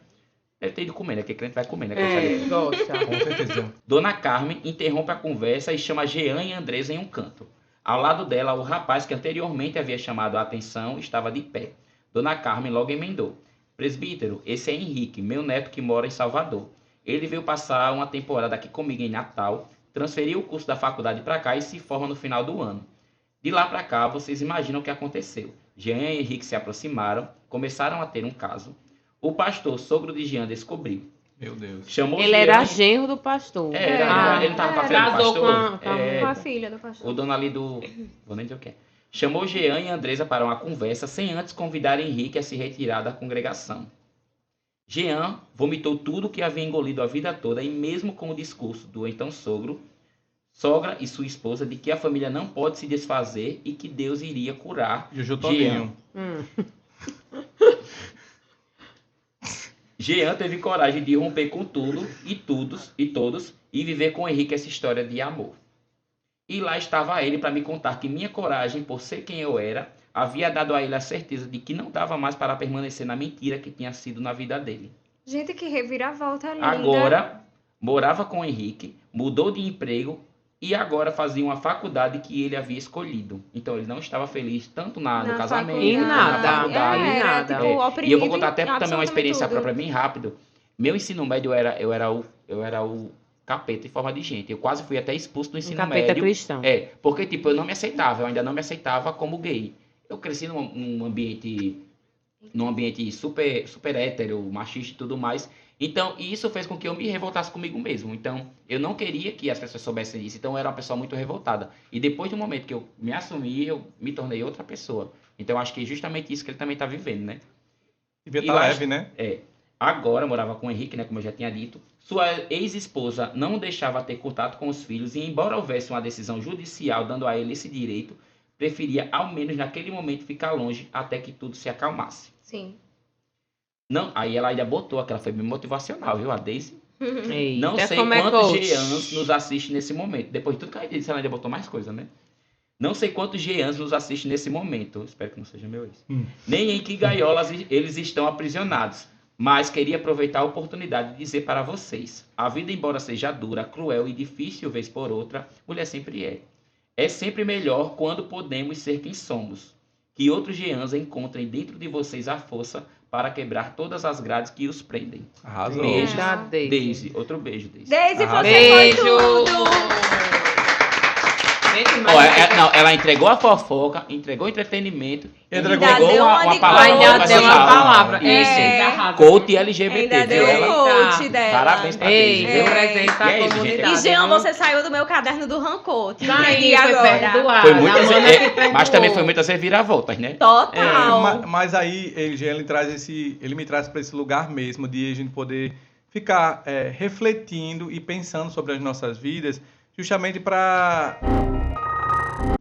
deve ter ido comer, né? Porque crente vai comer, né? Gosta. Com certeza. Dona Carmen interrompe a conversa e chama Jean e Andresa em um canto. Ao lado dela, o rapaz que anteriormente havia chamado a atenção estava de pé. Dona Carmen logo emendou. Presbítero, esse é Henrique, meu neto que mora em Salvador. Ele veio passar uma temporada aqui comigo em Natal, transferiu o curso da faculdade para cá e se forma no final do ano. De lá para cá, vocês imaginam o que aconteceu. Jean e Henrique se aproximaram, começaram a ter um caso. O pastor, sogro de Jean, descobriu. Meu Deus. Chamou Ele Jean... era genro do pastor. Ele não tava com a filha do Casou pastor? com Com a filha do pastor. O dono ali do... Vou nem dizer o que é. Chamou Jean e Andresa para uma conversa, sem antes convidar Henrique a se retirar da congregação. Jean vomitou tudo que havia engolido a vida toda e mesmo com o discurso do então sogra e sua esposa de que a família não pode se desfazer e que Deus iria curar Juju Jean. Todinho. Jean teve coragem de romper com tudo e todos e viver com Henrique essa história de amor. E lá estava ele para me contar que minha coragem, por ser quem eu era, havia dado a ele a certeza de que não dava mais para permanecer na mentira que tinha sido na vida dele. Gente, que reviravolta linda. Agora, morava com Henrique, mudou de emprego e agora fazia uma faculdade que ele havia escolhido. Então ele não estava feliz tanto no casamento, Em quanto nada. na faculdade. Em nada. Tipo, É, e eu oprimido vou contar até em também uma absolutamente experiência tudo. própria bem rápido. Meu ensino médio eu era o capeta em forma de gente. Eu quase fui até expulso do Um ensino capeta médio. cristão. Porque tipo, eu não me aceitava, eu ainda não me aceitava como gay. Eu cresci num ambiente super hétero, machista e tudo mais. Então, isso fez com que eu me revoltasse comigo mesmo. Então, eu não queria que as pessoas soubessem disso. Então, eu era uma pessoa muito revoltada. E depois do momento que eu me assumi, eu me tornei outra pessoa. Então, eu acho que é justamente isso que ele também está vivendo, né? Devia E estar eu acho- leve, né? Agora, morava com o Henrique, né, como eu já tinha dito. Sua ex-esposa não o deixava ter contato com os filhos e, embora houvesse uma decisão judicial dando a ele esse direito, preferia, ao menos naquele momento, ficar longe até que tudo se acalmasse. Sim. Não, aí ela ainda botou, aquela foi bem motivacional, viu, a Daisy? Eita, Não sei como é quantos coach. Jeans nos assiste nesse momento. Depois de tudo que a disse, ela ainda botou mais coisa, né? Não sei quantos Jeans nos assiste nesse momento. Espero que não seja meu ex. Nem em que gaiolas eles estão aprisionados. Mas queria aproveitar a oportunidade de dizer para vocês. A vida, embora seja dura, cruel e difícil vez por outra, mulher sempre é. É sempre melhor quando podemos ser quem somos. Que outros Jeans encontrem dentro de vocês a força para quebrar todas as grades que os prendem. Arrasou. Beijo. Da Daisy. Daisy, outro beijo, Daisy. Daisy, Ah, você Beijo. foi tudo. Gente, Ó, mas- não, ela entregou a fofoca, entregou o entretenimento, Entregou Ainda deu uma de palavra. Ainda coach. deu uma palavra. Isso. É. Arrasa. Coach LGBT, Ainda viu deu ela? coach dela. Parabéns pra Ei, Daisy, viu? representa E é a isso, comunidade. E Jean, não? você saiu do meu caderno do rancor. Te Daí entendi foi agora. perdoada. Foi muitas, A Amanda que perdoou. mas também foi muitas reviravoltas, né? Total. Mas aí ele me traz para esse lugar mesmo de a gente poder ficar refletindo e pensando sobre as nossas vidas, justamente pra...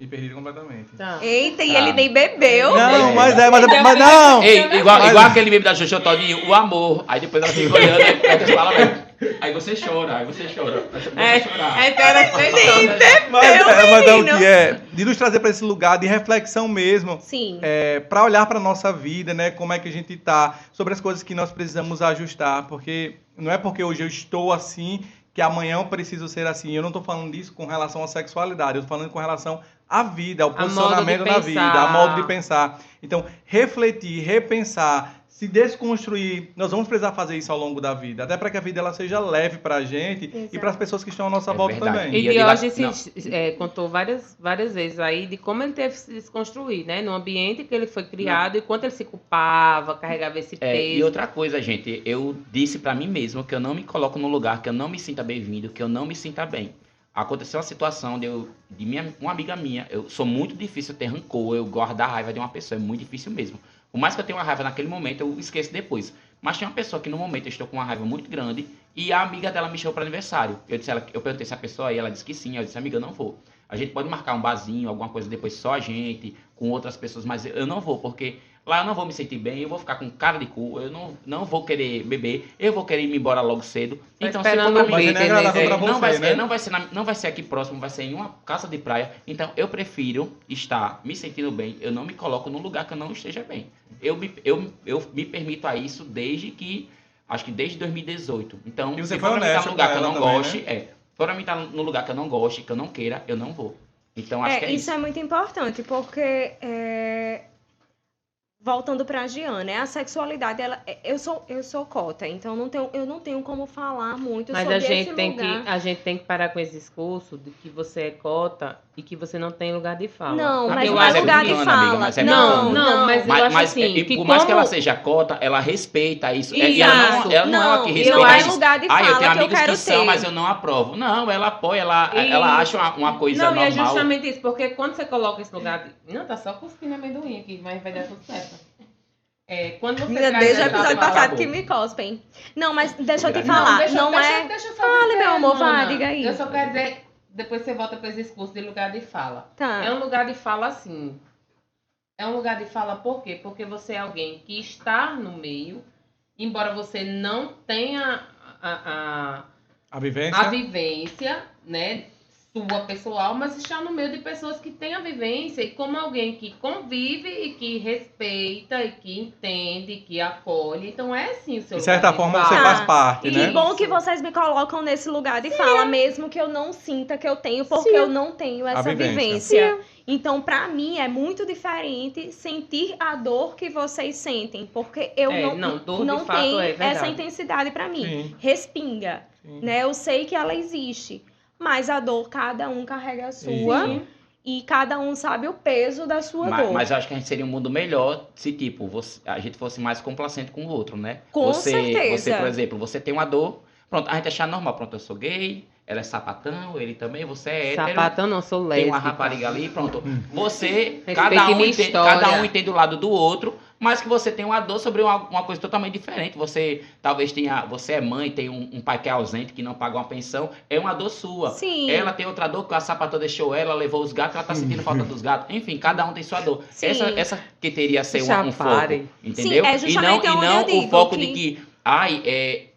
Me perdi completamente. Tá. Eita, e Tá. ele nem bebeu. Não, É. mas não! Ei, igual aquele meme da Xoxô Todinho, o amor. Aí depois ela fica olhando, aí fala, aí você chora, aí você chora. Aí você começa a chorar. É interessante. Mas é o que é, de nos trazer para esse lugar de reflexão mesmo, Sim. para olhar para nossa vida, né, como é que a gente tá, sobre as coisas que nós precisamos ajustar, porque não é porque hoje eu estou assim que amanhã eu preciso ser assim. Eu não estou falando disso com relação à sexualidade, eu estou falando com relação à vida, ao posicionamento na vida, a modo de pensar. Então, refletir, repensar, se desconstruir, nós vamos precisar fazer isso ao longo da vida, até para que a vida ela seja leve para a gente Exato. e para as pessoas que estão à nossa É volta verdade. também. E eu digo Diógenes assim, contou várias vezes aí de como ele teve que se desconstruir, né? No ambiente que ele foi criado e quanto ele se culpava, carregava esse peso. E outra coisa, gente, eu disse pra mim mesmo que eu não me coloco num lugar que eu não me sinta bem-vindo, que eu não me sinta bem. Aconteceu uma situação uma amiga minha, eu sou muito difícil ter rancor, eu guardar raiva de uma pessoa, é muito difícil mesmo. Por mais que eu tenha uma raiva naquele momento, eu esqueço depois. Mas tinha uma pessoa que no momento eu estou com uma raiva muito grande e a amiga dela me chamou para aniversário. Eu perguntei se a pessoa ia, ela disse que sim, eu disse, amiga, eu não vou. A gente pode marcar um barzinho, alguma coisa depois só a gente, com outras pessoas, mas eu não vou, porque lá eu não vou me sentir bem, eu vou ficar com cara de cu, eu não vou querer beber, eu vou querer ir embora logo cedo. Tá Então, se esperando for o pra mim, glitter, né? não vai né? ser, não vai ser aqui próximo, vai ser em uma casa de praia. Então, eu prefiro estar me sentindo bem, eu não me coloco num lugar que eu não esteja bem. Eu me permito a isso acho que desde 2018. Então, E você se foi for pra mim estar honesto num lugar com que eu ela não também, goste, se for pra mim estar num lugar que eu não goste, que eu não queira, eu não vou. Então, acho que é isso. Isso é muito importante, porque voltando para a Giana, né? A sexualidade, eu sou cota, então eu não tenho como falar muito Mas sobre a gente esse tem lugar. a gente tem que parar com esse discurso de que você é cota e que você não tem lugar de fala. Não, Porque mas eu não acho é lugar que- de bacana, fala. amiga, mas é Não, bacana. mas eu acho assim, que por mais que como- ela seja cota, ela respeita isso. Exato. E ela não é uma que Não, respeita não é isso. lugar de Eu fala tenho que eu amigos quero que são, ter. mas eu não aprovo. Não, ela apoia, ela Isso. acha uma coisa Não, e é normal. justamente isso, porque quando você coloca esse lugar de... Não, tá só cuspindo amendoim aqui, mas vai dar tudo certo. Quando você Ainda traz desde o essa episódio fala- passado que me cospem. Não, mas deixa eu te Não, falar. deixa Não é. Deixa eu só Fale, dizer, meu amor, vá, Mana. diga aí. Eu só quero dizer, depois você volta para esse discurso de lugar de fala. Tá. É um lugar de fala assim. É um lugar de fala por quê? Porque você é alguém que está no meio, embora você não tenha A vivência. a vivência, né, sua pessoal, mas está no meio de pessoas que têm a vivência e como alguém que convive e que respeita e que entende, e que acolhe. Então é sim o seu De certa lugar de forma, você fala. faz parte, E né? que bom que vocês me colocam nesse lugar de fala, mesmo que eu não sinta que eu tenho, porque eu não tenho essa vivência. vivência. Então, pra mim, é muito diferente sentir a dor que vocês sentem, porque eu dor não de fato tenho é verdade. essa intensidade pra mim. Sim. Respinga, Sim. né? Eu sei que ela existe, mas a dor, cada um carrega a sua. Sim. E cada um sabe o peso da sua dor. Mas eu acho que a gente seria um mundo melhor se, tipo, a gente fosse mais complacente com o outro, né? Com Você, certeza. por exemplo, você tem uma dor, pronto, a gente achar normal, pronto, eu sou gay, ela é sapatão, ele também, você é hétero. Sapatão não, sou Tem lésbica. uma rapariga ali, pronto. Você, Respeite cada minha história. um entende o lado do outro, mas que você tem uma dor sobre uma coisa totalmente diferente. Você talvez você é mãe, tem um pai que é ausente, que não paga uma pensão, é uma dor sua. Sim. Ela tem outra dor, que a sapatão deixou ela, levou os gatos, ela tá sentindo falta dos gatos. Enfim, cada um tem sua dor. Sim. Essa que teria ser Já um foco, pare. entendeu? Sim, é e justamente não onde eu o digo foco que- de que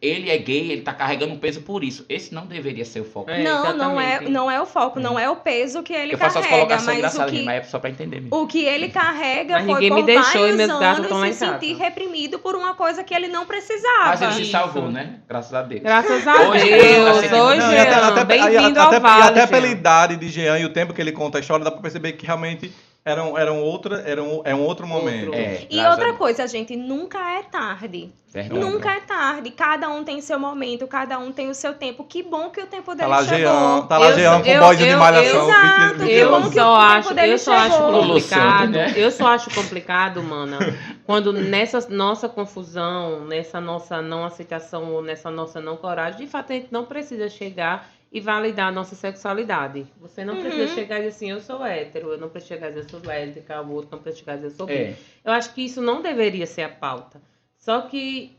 ele é gay, ele tá carregando um peso por isso. Esse não deveria ser o foco. Exatamente. não é o foco, não é o peso que ele Eu faço as carrega, colocações mas engraçadas, o que, mas é só pra entender mesmo. o que ele carrega Mas foi ninguém por me deixou e vários meus gatos anos estão lá em se casa. sentir reprimido por uma coisa que ele não precisava. Mas ele se Isso. salvou, né? Graças a Deus. Graças a Hoje, Deus. hoje, Hoje, Não, e até, bem-vindo ao e Vale, até pela Jean. idade de Jean e o tempo que ele conta a história, dá pra perceber que realmente é um outro momento. E graças a outra Deus. coisa, gente, nunca é tarde. Verdade. Nunca é tarde. Cada um tem seu momento, cada um tem o seu tempo. Que bom que o tempo Tá dele lá chegou. Jean, tá lá Eu- Jean com eu- boys de eu- malhação. exato, 20, que bom que o tempo dele Eu só acho chegou. complicado. Luciano, né? Eu só acho complicado, mana, quando nessa nossa confusão, nessa nossa não aceitação ou nessa nossa não coragem, de fato a gente não precisa chegar e validar a nossa sexualidade. Você não precisa chegar e dizer assim, eu sou hétero, eu não preciso chegar e dizer eu sou lésbica, o outro não precisa chegar e dizer eu sou bi. É. Eu acho que isso não deveria ser a pauta. Só que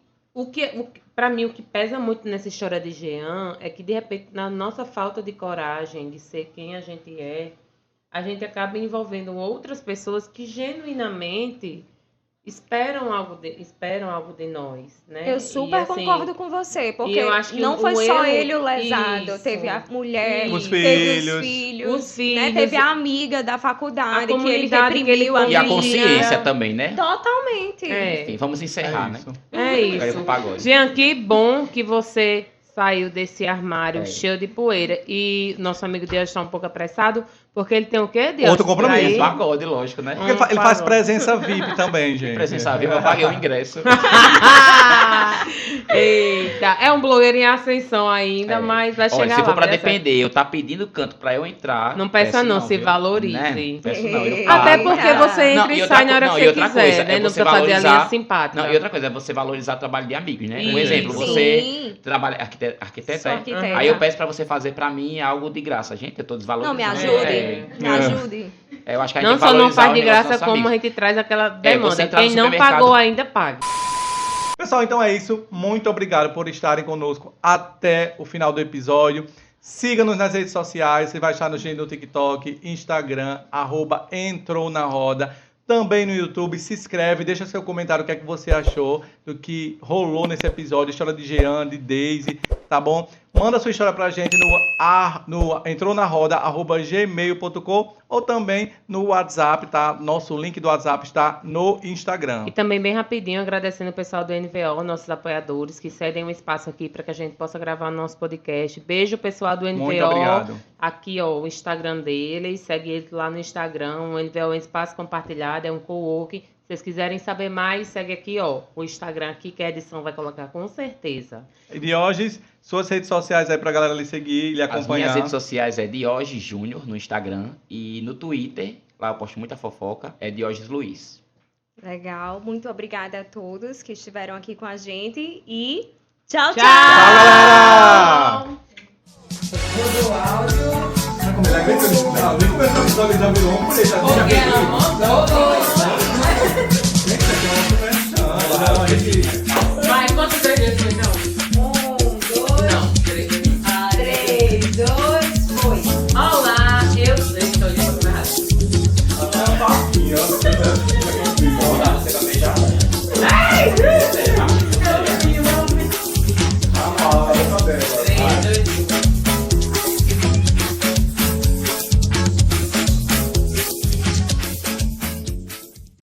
Pra mim, o que pesa muito nessa história de Jean é que, de repente, na nossa falta de coragem de ser quem a gente acaba envolvendo outras pessoas que genuinamente esperam algo de nós, né? Eu super concordo com você, porque eu acho que não o foi só erro- ele o lesado, Isso. teve a mulher, Os teve filhos. Os filhos. né? Teve a amiga da faculdade A que ele comunidade que ele reprimiu a E a Amiga. consciência também, né? Totalmente. Enfim, vamos encerrar, né? isso. É Agora isso. pro pagode. Jean, que bom que você saiu desse armário É. cheio de poeira. E nosso amigo Dias está um pouco apressado, porque ele tem o quê, Dias? Outro compromisso. Aí- Pagode, lógico, né? Porque ele faz pagode. presença VIP também, gente. Presença viva, eu paguei o ingresso. Eita, é um blogueiro em ascensão ainda, É. mas vai chegar Olha, se lá. for pra vai dar certo. depender, eu tá pedindo canto pra eu entrar. Não peça não, se viu? valorize. Né? Peço não, eu Até pago. porque você Não, entra e e outra sai na hora co- não, que e você outra quiser, coisa, né? é Não você precisa fazer a linha valorizar- simpática. Não, e outra coisa é você valorizar o trabalho de amigos, né? Um Isso. exemplo, você Sim. trabalha arquiteta, Sou é? arquiteta. Aí eu peço pra você fazer pra mim algo de graça. Gente, eu tô Não, desvalorizando. me ajude. Me É. ajude. Eu acho que a gente Não tem que só não valorizar faz o de negócio graça, dos como amigos. a gente traz aquela demanda. você entrar no Quem não supermercado- pagou ainda, paga. Pessoal, então é isso. Muito obrigado por estarem conosco até o final do episódio. Siga-nos nas redes sociais. Você vai estar no TikTok, Instagram, @entrou na roda. Também no YouTube. Se inscreve, deixa seu comentário o que é que você achou do que rolou nesse episódio. História de Jean, de Daisy, tá bom? Manda sua história pra gente no entronaroda@gmail.com ou também no WhatsApp, tá? Nosso link do WhatsApp está no Instagram. E também, bem rapidinho, agradecendo o pessoal do NVO, nossos apoiadores, que cedem um espaço aqui para que a gente possa gravar o nosso podcast. Beijo, pessoal do NVO. Muito obrigado. Aqui, ó, o Instagram deles. Segue eles lá no Instagram. O NVO é um espaço compartilhado, é um co-work. Se vocês quiserem saber mais, segue aqui, ó, o Instagram aqui, que a edição vai colocar com certeza. Diógenes, suas redes sociais aí pra galera lhe seguir, lhe As acompanhar. minhas redes sociais é Diógenes Júnior no Instagram e no Twitter, lá eu posto muita fofoca, é Diógenes Luiz. Legal. Muito obrigada a todos que estiveram aqui com a gente e tchau, Tchau! Tchau, galera! Vai, quanto tempo?